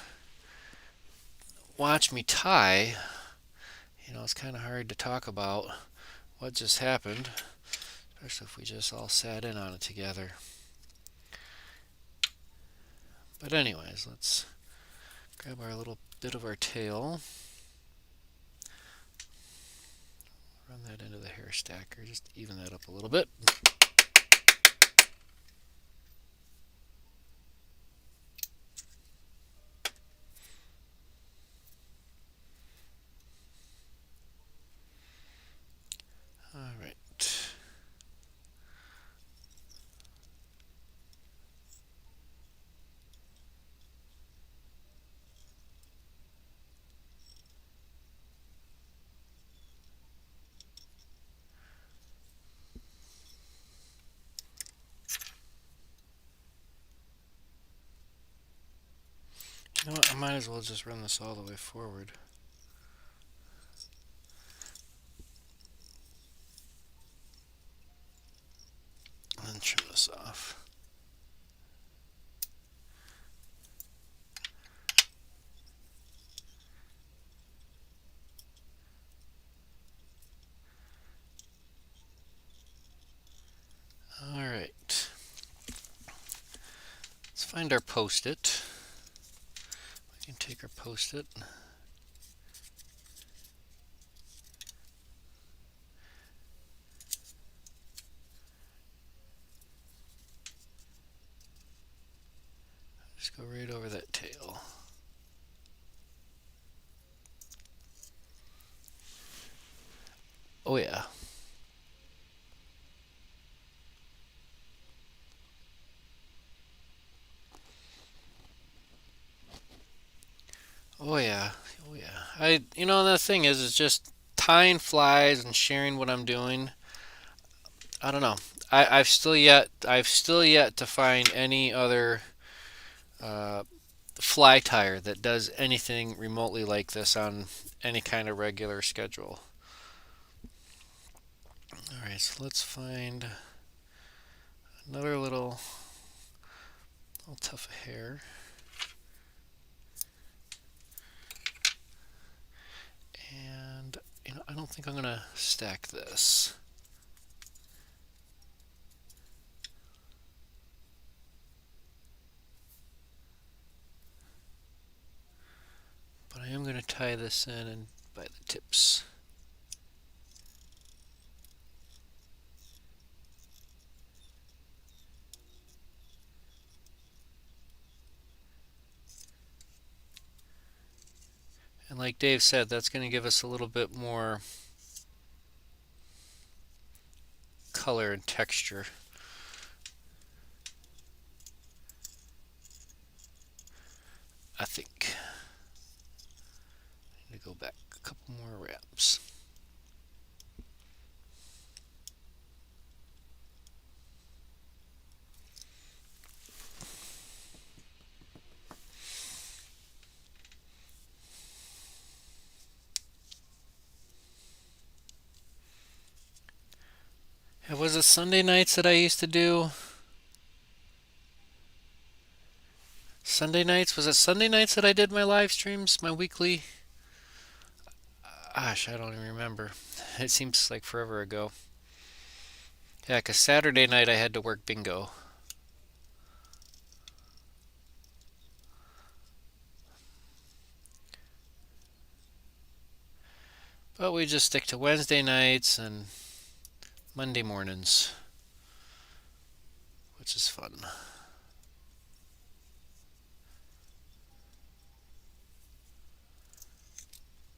me tie, it's kind of hard to talk about what just happened, especially if we just all sat in on it together. But anyways, let's grab our little bit of our tail, run that into the hair stacker, just even that up a little bit. All right. You know what? I might as well just run this all the way forward. And then trim this off. All right. Let's find our post-it. We can take our post-it. Just go right over that tail. Oh yeah. Oh yeah. Oh yeah. The thing is just tying flies and sharing what I'm doing. I don't know. I've still yet to find any other uh, fly tyer that does anything remotely like this on any kind of regular schedule. All right, so let's find another little tuft of hair. And I don't think I'm gonna stack this. But I am gonna tie this in and by the tips. And like Dave said, that's going to give us a little bit more color and texture. I think. I need to go back a couple more wraps. Was it Sunday nights that I used to do? Sunday nights? Was it Sunday nights that I did my live streams, my weekly? Gosh, I don't even remember. It seems like forever ago. Yeah, because Saturday night I had to work bingo. But we just stick to Wednesday nights and Monday mornings, which is fun.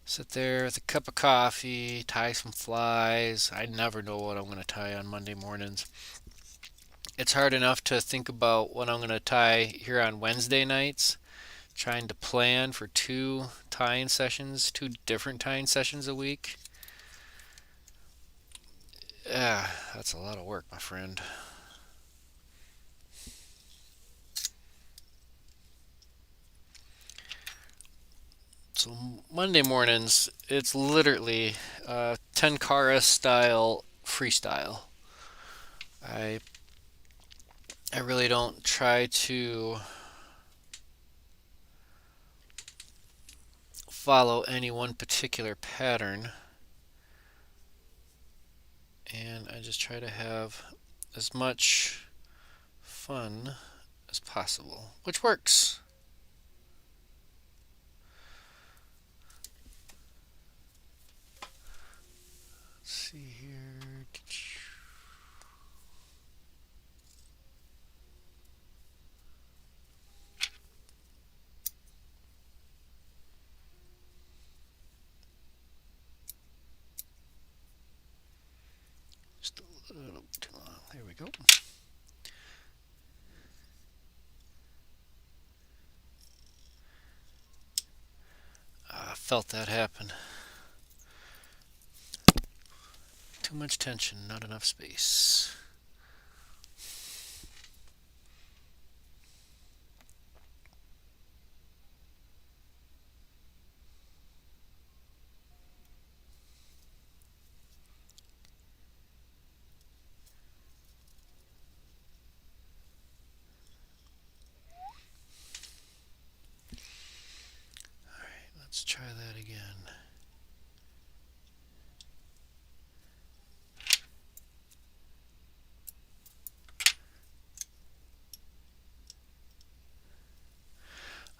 Sit there with a cup of coffee, tie some flies. I never know what I'm going to tie on Monday mornings. It's hard enough to think about what I'm going to tie here on Wednesday nights, trying to plan for two different tying sessions a week. Yeah, that's a lot of work, my friend. So Monday mornings, it's literally Tenkara style freestyle. I I really don't try to follow any one particular pattern, and I just try to have as much fun as possible, which works. Let's see here. Just a little too long. There we go. I felt that happen. Too much tension, not enough space. Let's try that again.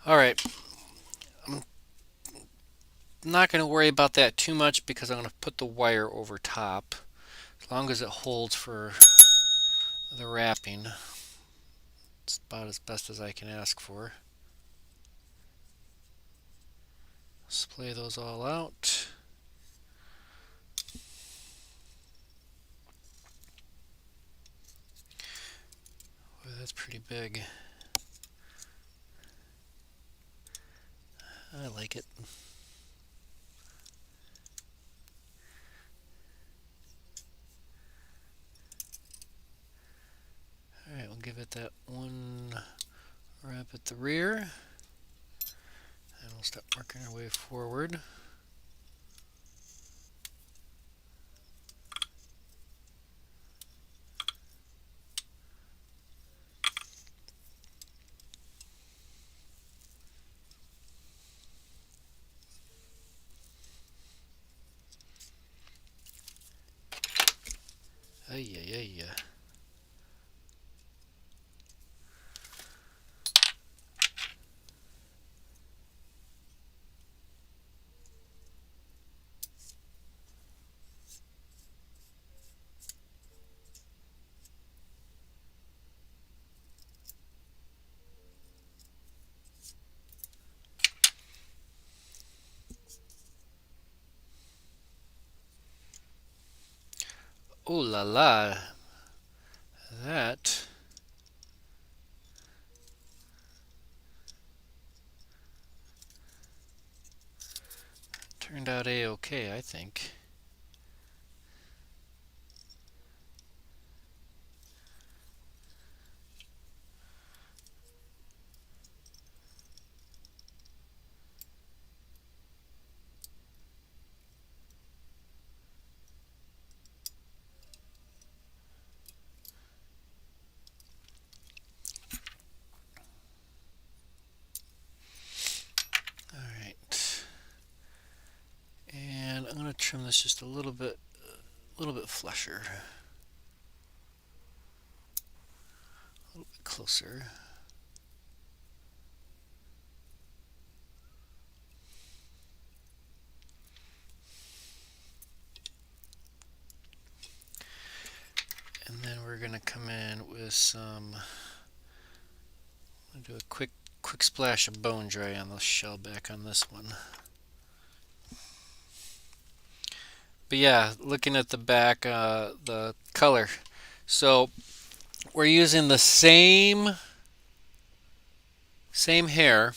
All right. I'm not going to worry about that too much because I'm going to put the wire over top. As long as it holds for the wrapping, it's about as best as I can ask for. Splay those all out. Boy, that's pretty big. I like it. Alright, we'll give it that one wrap at the rear. And we'll start working our way forward. Ay, ay, ay. Oh la la. That turned out a-okay, I think. Alright. And I'm going to trim this just a little bit flusher. A little bit closer. And then we're going to come in with some, I'm going to do a quick splash of bone dry on the shell back on this one. But yeah, looking at the back, the color. So we're using the same hair.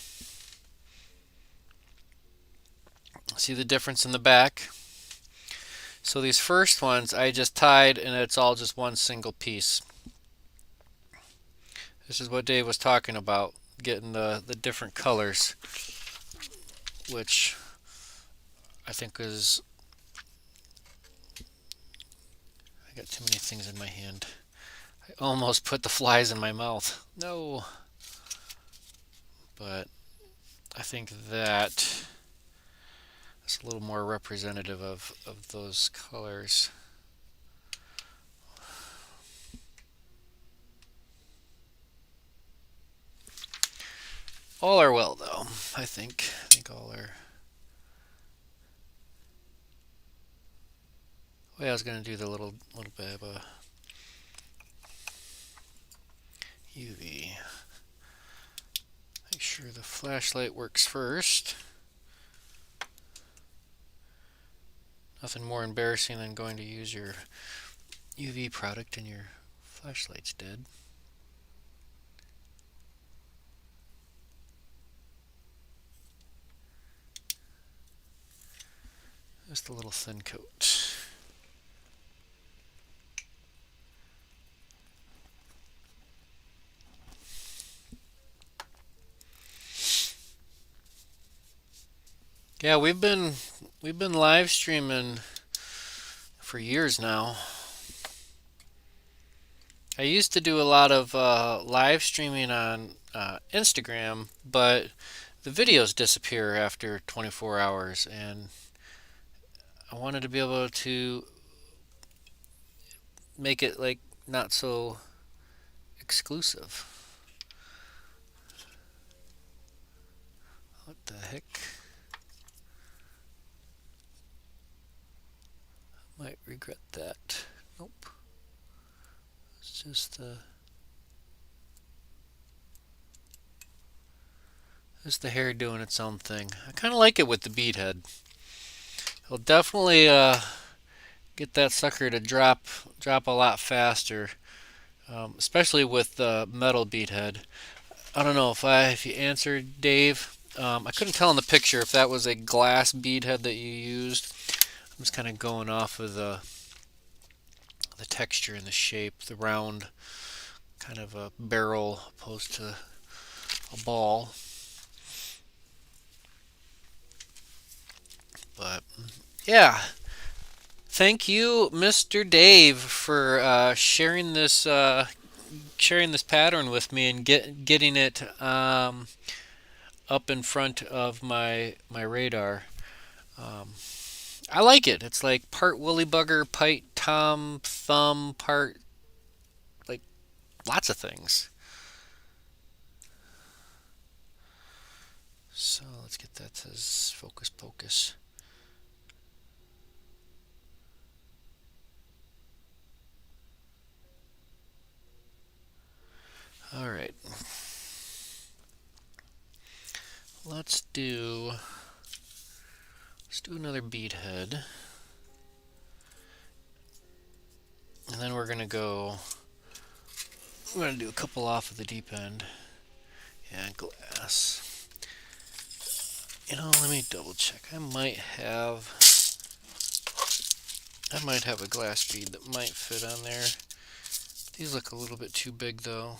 See the difference in the back? So these first ones I just tied and it's all just one single piece. This is what Dave was talking about, getting the different colors. which I think is... I got too many things in my hand. I almost put the flies in my mouth. No. But I think that is a little more representative of those colors. All are well, though. I think all are. Oh, yeah, I was gonna do the little bit of a UV. Make sure the flashlight works first. Nothing more embarrassing than going to use your UV product and your flashlight's dead. Just a little thin coat. Yeah, we've been live streaming for years now. I used to do a lot of live streaming on Instagram, but the videos disappear after 24 hours, and I wanted to be able to make it like not so exclusive. What the heck? Might regret that. Nope. It's just the hair doing its own thing. I kind of like it with the bead head. It'll definitely get that sucker to drop a lot faster, especially with the metal bead head. I don't know if you answered Dave. I couldn't tell in the picture if that was a glass bead head that you used. I'm just kind of going off of the texture and the shape, the round kind of a barrel opposed to a ball. But yeah, thank you, Mr. Dave, for sharing this pattern with me and getting it up in front of my radar. I like it. It's like part woolly bugger, part tom thumb, part like lots of things. So let's get that to focus pocus. All right. Let's do another bead head. And then we're going to do a couple off of the deep end. Yeah, glass. You know, let me double check. I might have a glass bead that might fit on there. These look a little bit too big though.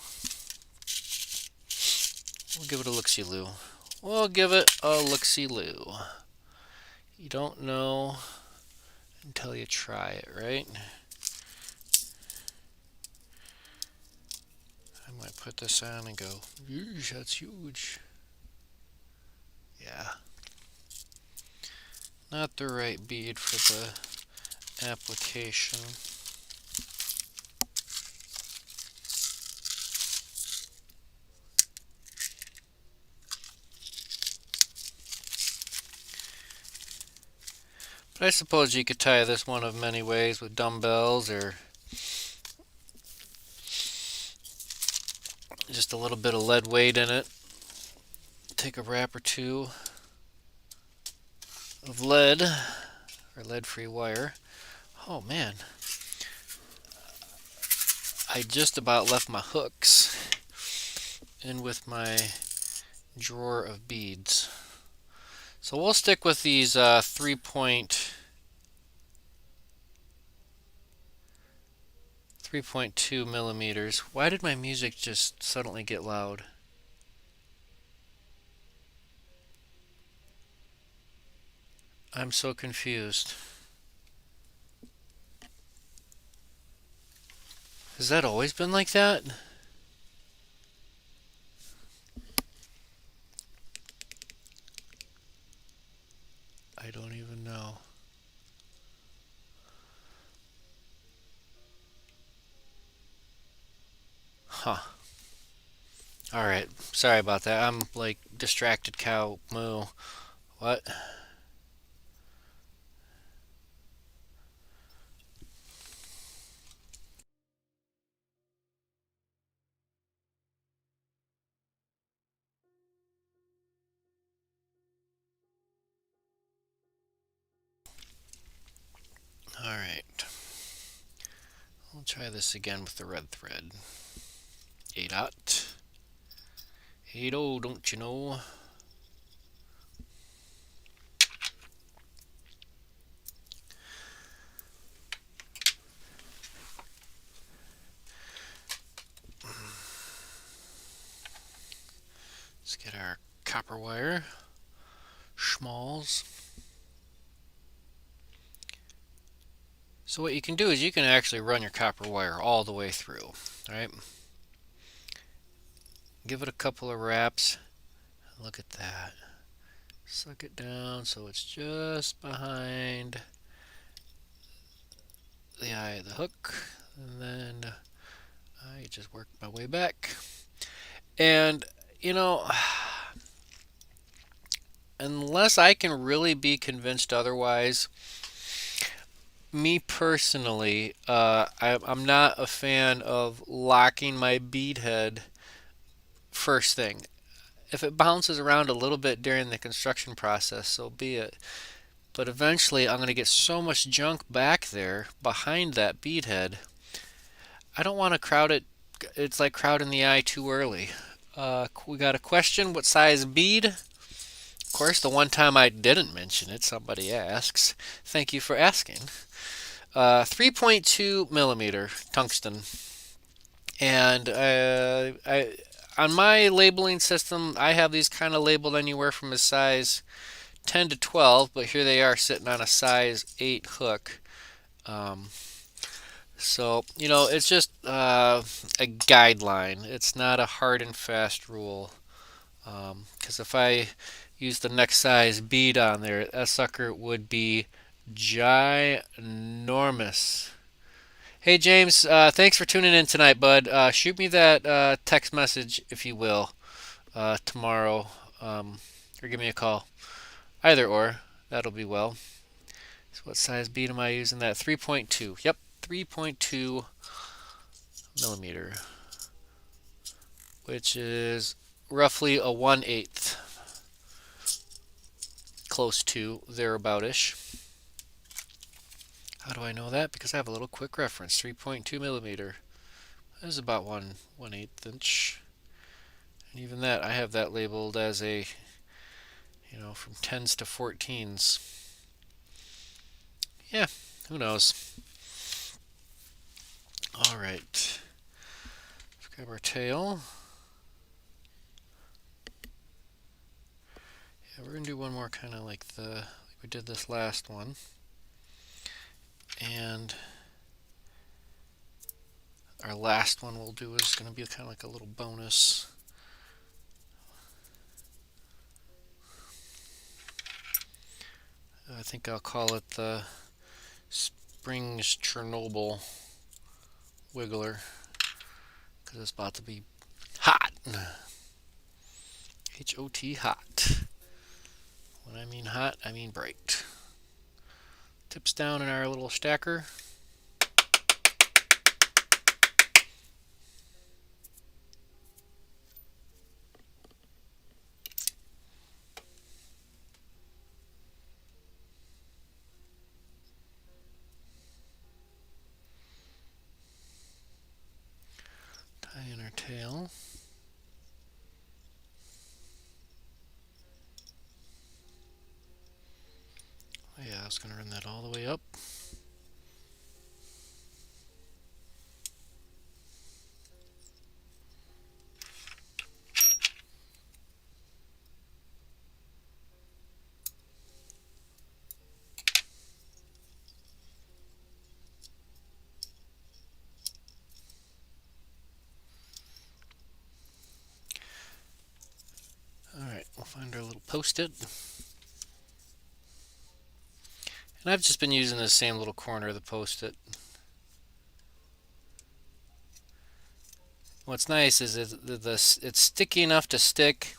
We'll give it a look-see-loo. You don't know until you try it, right? I might put this on and go, "Yeesh, that's huge." Yeah. Not the right bead for the application. But I suppose you could tie this one of many ways with dumbbells or just a little bit of lead weight in it. Take a wrap or two of lead or lead-free wire. Oh man, I just about left my hooks in with my drawer of beads. So we'll stick with these 3.2 millimeters. Why did my music just suddenly get loud? I'm so confused. Has that always been like that? I don't even know. Huh. Alright. Sorry about that. I'm like distracted cow moo. What? Alright. We'll try this again with the red thread. A dot. 80, don't you know? Let's get our copper wire. Schmalls. So what you can do is you can actually run your copper wire all the way through. Alright? Give it a couple of wraps. Look at that. Suck it down so it's just behind the eye of the hook. And then I just work my way back. And, you know, unless I can really be convinced otherwise, me personally, I'm not a fan of locking my bead head first thing. If it bounces around a little bit during the construction process, so be it. But eventually, I'm going to get so much junk back there behind that bead head. I don't want to crowd it. It's like crowding the eye too early. We got a question. What size bead? Of course, the one time I didn't mention it, somebody asks. Thank you for asking. 3.2 millimeter tungsten. And on my labeling system, I have these kind of labeled anywhere from a size 10 to 12, but here they are sitting on a size 8 hook. Um, so, you know, it's just a guideline. It's not a hard and fast rule. Because if I use the next size bead on there, that sucker would be ginormous. Hey James, thanks for tuning in tonight, bud. Shoot me that text message if you will tomorrow, or give me a call. Either or, that'll be well. So what size bead am I using? That 3.2. Yep, 3.2 millimeter, which is roughly a 1/8, close to thereaboutish. How do I know that? Because I have a little quick reference. 3.2 millimeter. That is about 1/8 inch. And even that, I have that labeled as a, you know, from 10s to 14s. Yeah, who knows? All right. Let's grab our tail. Yeah, we're gonna do one more kind of like we did this last one. And our last one we'll do is going to be kind of like a little bonus. I think I'll call it the Springs Chernobyl Wiggler because it's about to be hot. H-O-T, hot. When I mean hot, I mean bright. Tips down in our little stacker. Tie in our tail. Oh yeah, I was going to run that all the way up. Post-it. And I've just been using the same little corner of the Post-it. What's nice is it's sticky enough to stick,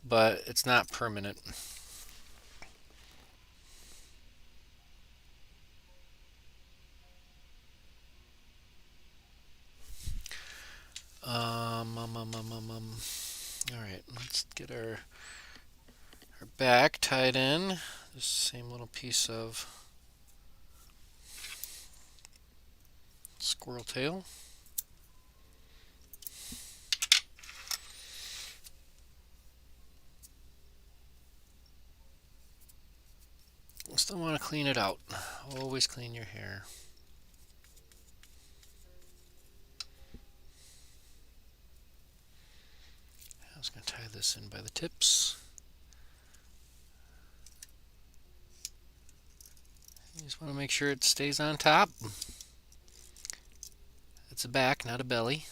but it's not permanent. All right, let's get our back tied in. This same little piece of squirrel tail. Still want to clean it out. Always clean your hair. I was going to tie this in by the tips. You just want to make sure it stays on top. It's a back, not a belly.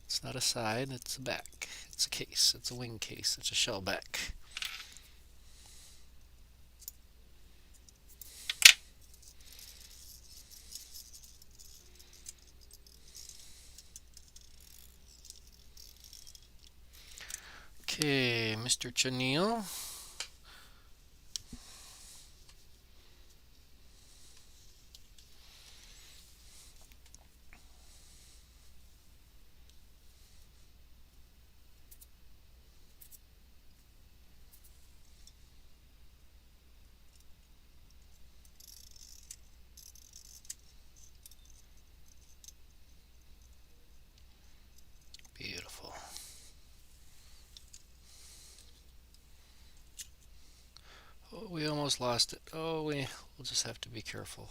It's not a side, it's a back. It's a case, it's a wing case, it's a shell back. Okay, Mr. Chenille. Beautiful. Oh, we almost lost it. Oh, we'll just have to be careful.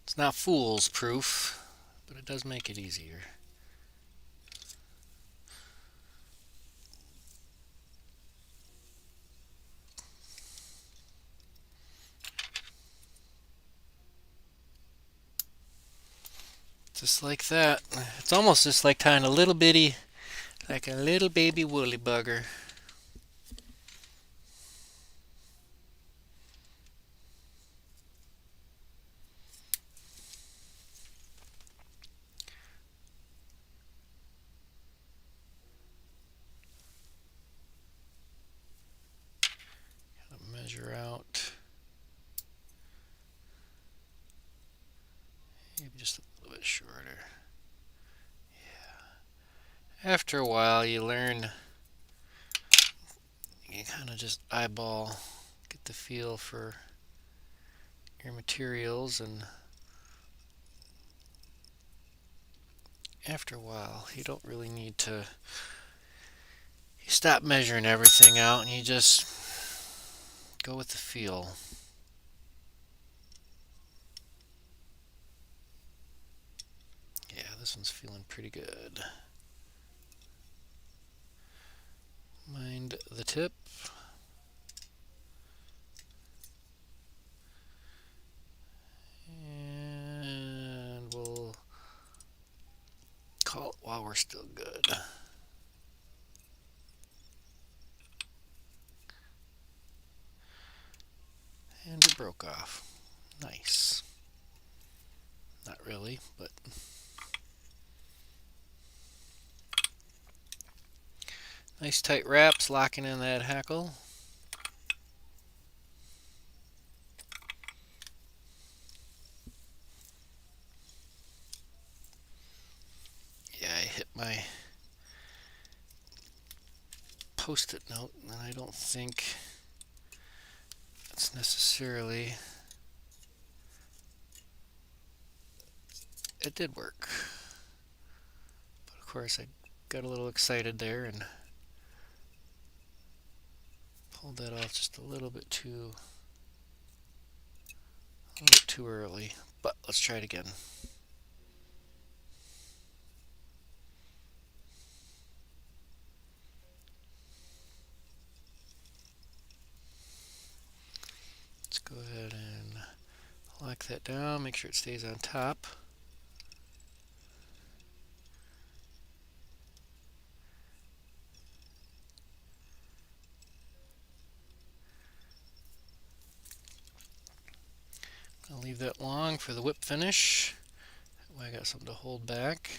It's not foolproof, but it does make it easier. Just like that. It's almost just like tying a little bitty, like a little baby woolly bugger. Measure out. Maybe just a little bit shorter. Yeah. After a while, you learn. You kind of just eyeball, get the feel for your materials, and after a while, you don't really need to. You stop measuring everything out, and you just go with the feel. Yeah, this one's feeling pretty good. Mind the tip. And we'll call it while we're still good. And it broke off. Nice. Not really, but nice tight wraps, locking in that hackle. Yeah, I hit my Post-it note, and I don't think it's necessarily. It did work, but of course I got a little excited there and pulled that off just a little bit too early. But let's try it again. Let's go ahead and lock that down, make sure it stays on top. leave that long for the whip finish. That way I got something to hold back.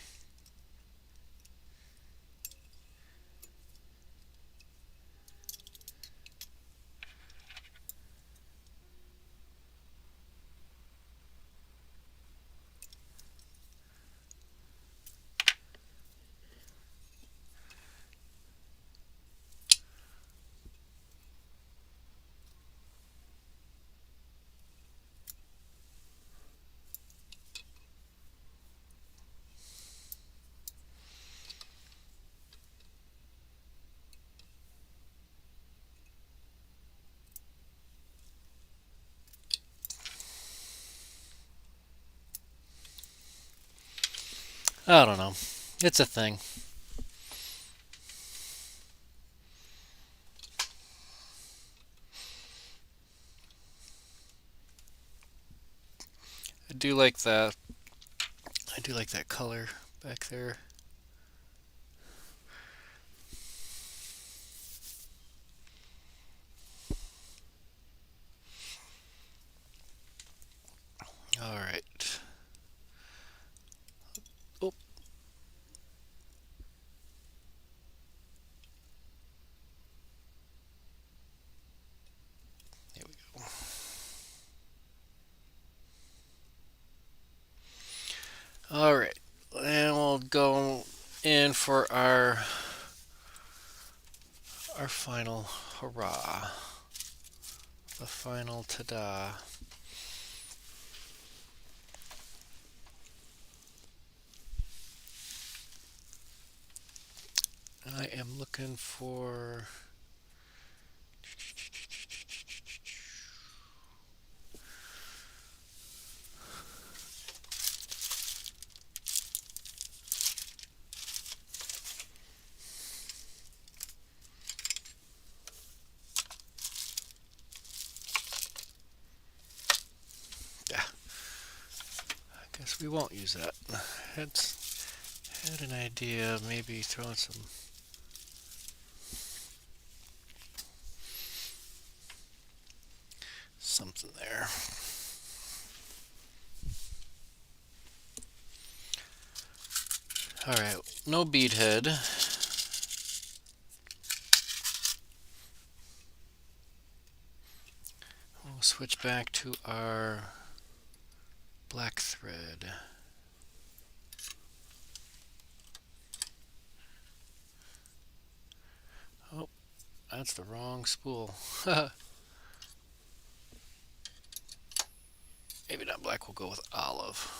I don't know. It's a thing. I do like that. I do like that color back there. All right. Oh, there we go. All right, and we'll go in for our final hurrah, the final ta-da. I am looking for yeah, I guess we won't use that. Had an idea of maybe throwing something there. All right, no bead head. We'll switch back to our black thread. Oh, that's the wrong spool. Maybe not black, we'll go with olive.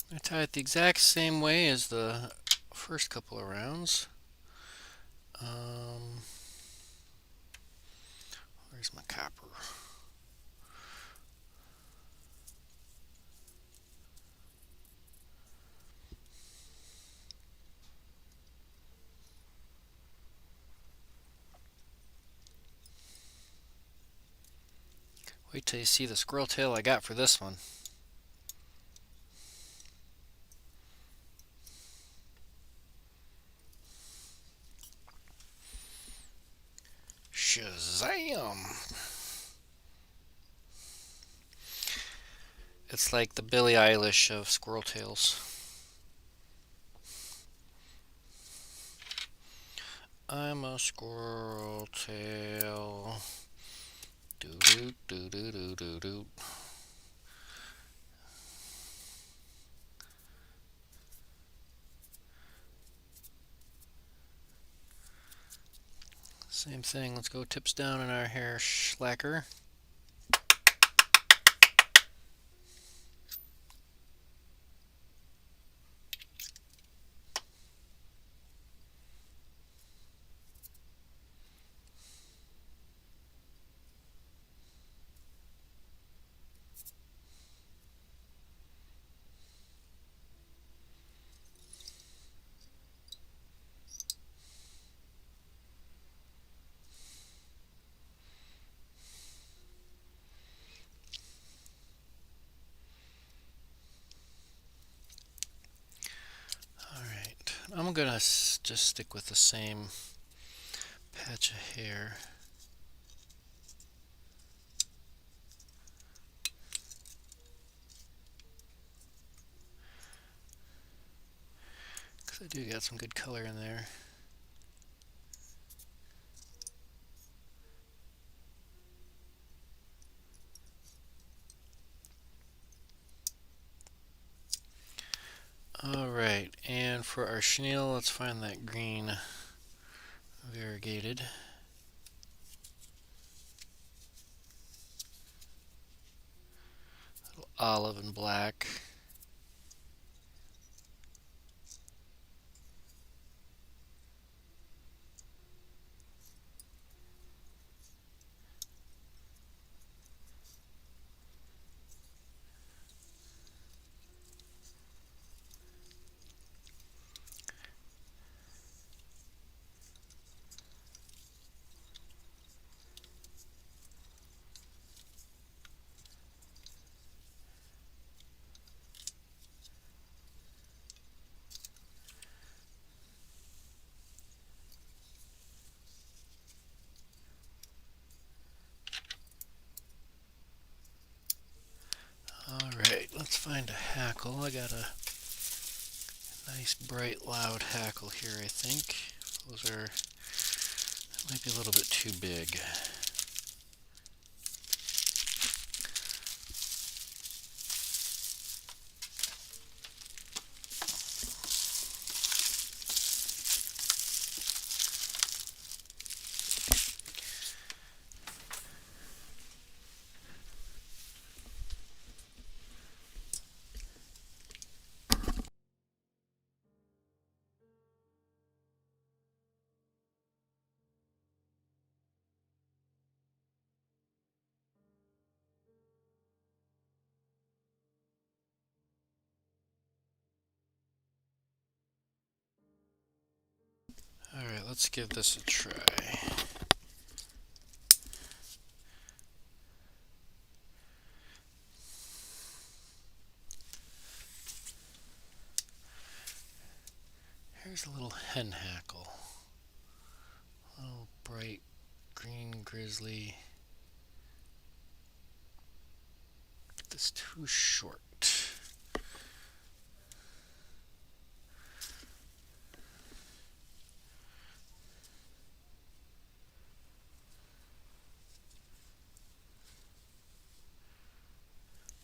I'm going to tie it the exact same way as the first couple of rounds. Where's my copper? Wait till you see the squirrel tail I got for this one. Shazam! It's like the Billie Eilish of squirrel tails. I'm a squirrel tail. Do do do do do do do. Same thing. Let's go tips down in our hair slacker. I'm gonna just stick with the same patch of hair. Because I do got some good color in there. Alright, and for our chenille, let's find that green variegated. Olive and black. Alright, let's find a hackle. I got a nice bright loud hackle here, I think. Those are, might be a little bit too big. Alright, let's give this a try. Here's a little hen hackle. A little bright green grizzly. This too short.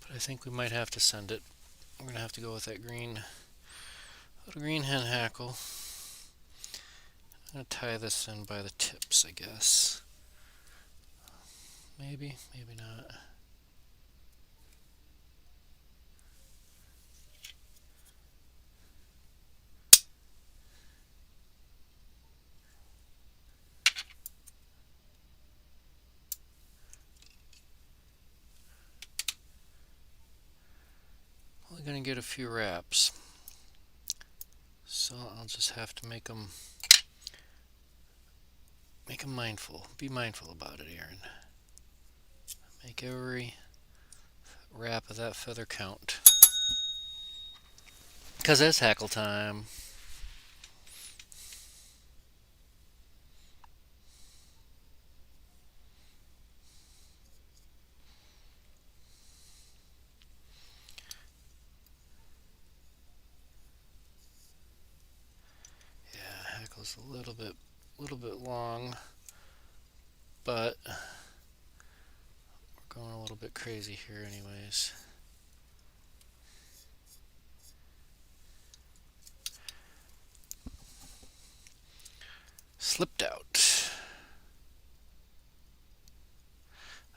But I think we might have to send it. We're gonna have to go with that little green hen hackle. I'm gonna tie this in by the tips, I guess. Maybe, maybe not. Only gonna get a few wraps, so I'll just have to make them mindful. Be mindful about it, Aaron. Make every wrap of that feather count. Because it's hackle time. Yeah, hackle's a little bit long, but we're going a little bit crazy here anyways. Slipped out.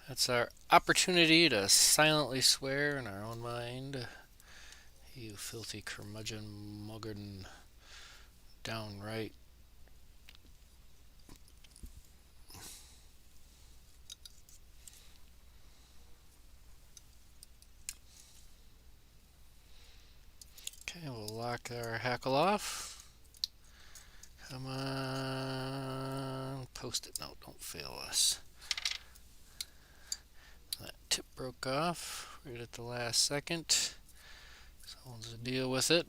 That's our opportunity to silently swear in our own mind. You filthy curmudgeon, muggerton, downright. Okay, we'll lock our hackle off. Come on. Post-it note, don't fail us. That tip broke off right at the last second. So we'll just deal with it.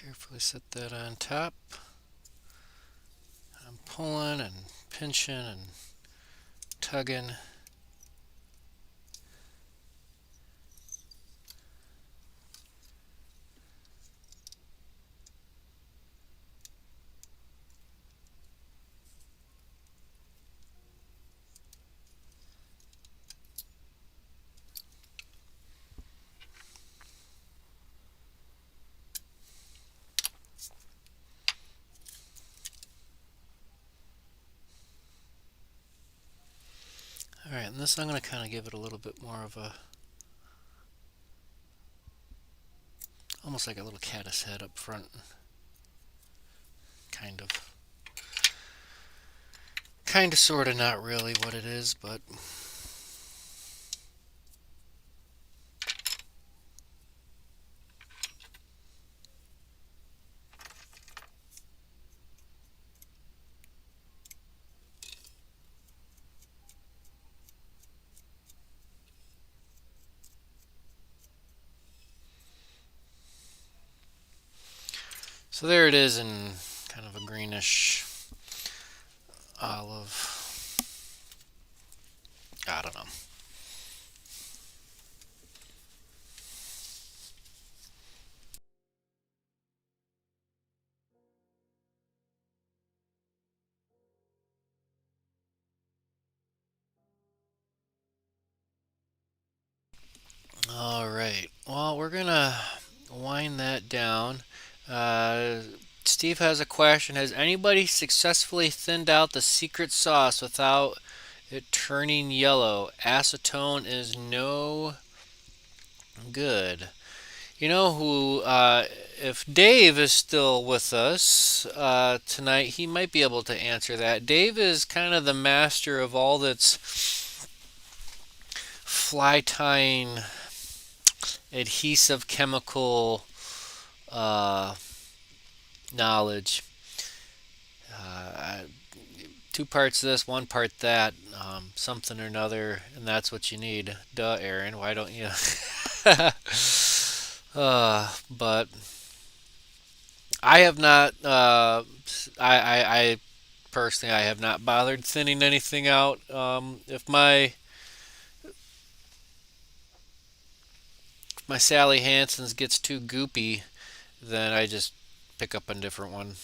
Carefully set that on top. I'm pulling and pinching and tugging. Alright, and this I'm going to kind of give it a little bit more of a, almost like a little caddis head up front. Kind of. Kind of, sort of, not really what it is, but... So there it is in kind of a greenish olive. I don't know. Alright, well, we're gonna wind that down. Steve has a question. Has anybody successfully thinned out the secret sauce without it turning yellow? Acetone is no good. You know who, if Dave is still with us tonight, he might be able to answer that. Dave is kind of the master of all that's fly tying adhesive chemical knowledge. Two parts this, one part that, something or another, and that's what you need. Duh, Aaron, why don't you? But I have not. I personally, I have not bothered thinning anything out. If my Sally Hansen's gets too goopy, then I just pick up a different one.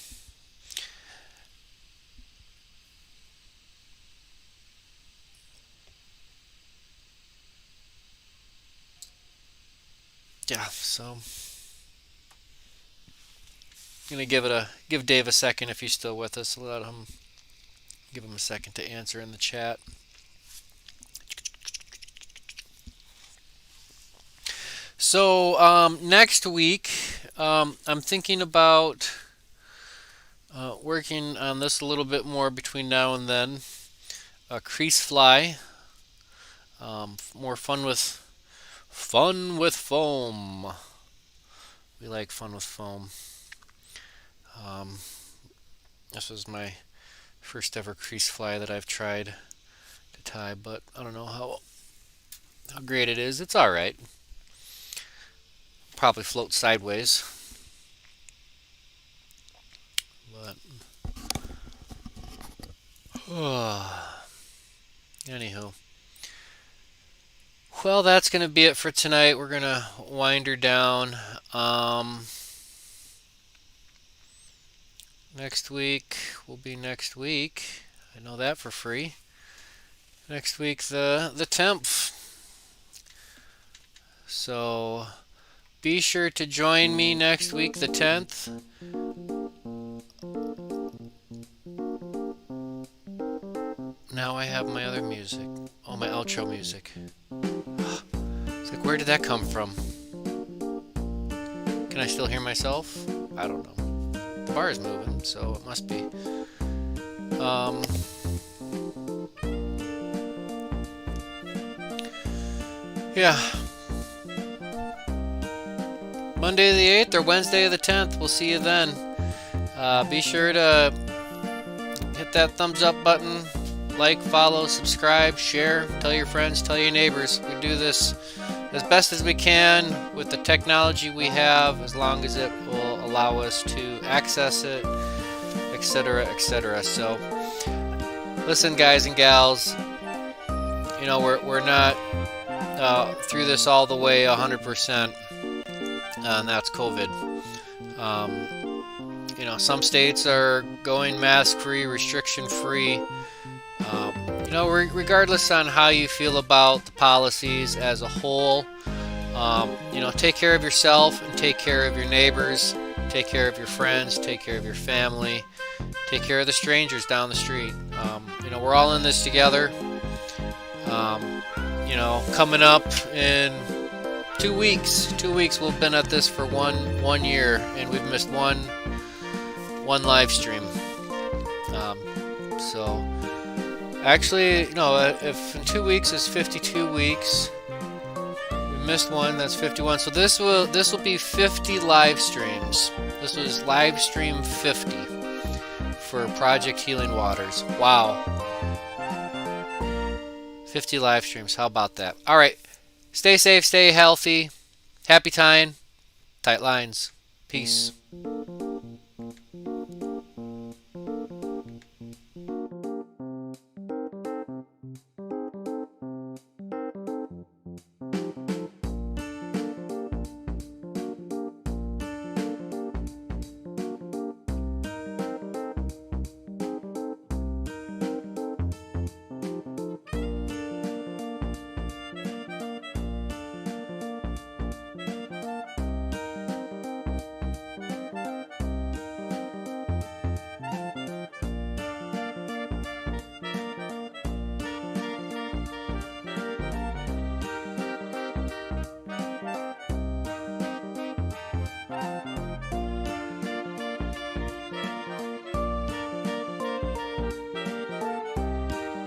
Yeah, so I'm gonna give Dave a second if he's still with us. Give him a second to answer in the chat. So next week, I'm thinking about working on this a little bit more between now and then. A crease fly, more fun with foam. We like fun with foam. This was my first ever crease fly that I've tried to tie, but I don't know how great it is. It's all right. Probably float sideways, but anywho. Well, that's going to be it for tonight. We're going to wind her down. Next week will be next week. I know that for free. Next week, the 10th. So be sure to join me next week, the 10th. Now I have my other music. Oh, my outro music. It's like, where did that come from? Can I still hear myself? I don't know. The bar is moving, so it must be. Yeah. Monday the 8th or Wednesday the 10th. We'll see you then. Be sure to hit that thumbs up button. Like, follow, subscribe, share, tell your friends, tell your neighbors. We do this as best as we can with the technology we have, as long as it will allow us to access it, etc., etc. So, listen, guys and gals, we're not through this all the way 100%, and that's COVID. Some states are going mask-free, restriction-free. Regardless on how you feel about the policies as a whole, take care of yourself and take care of your neighbors, take care of your friends, take care of your family, take care of the strangers down the street. We're all in this together. Coming up in 2 weeks. 2 weeks we've been at this for one year, and we've missed one live stream. So actually, if in 2 weeks is 52 weeks, we missed one. That's 51. So this will be 50 live streams. This was live stream 50 for Project Healing Waters. Wow. 50 live streams. How about that? All right. Stay safe, stay healthy. Happy tying. Tight lines. Peace.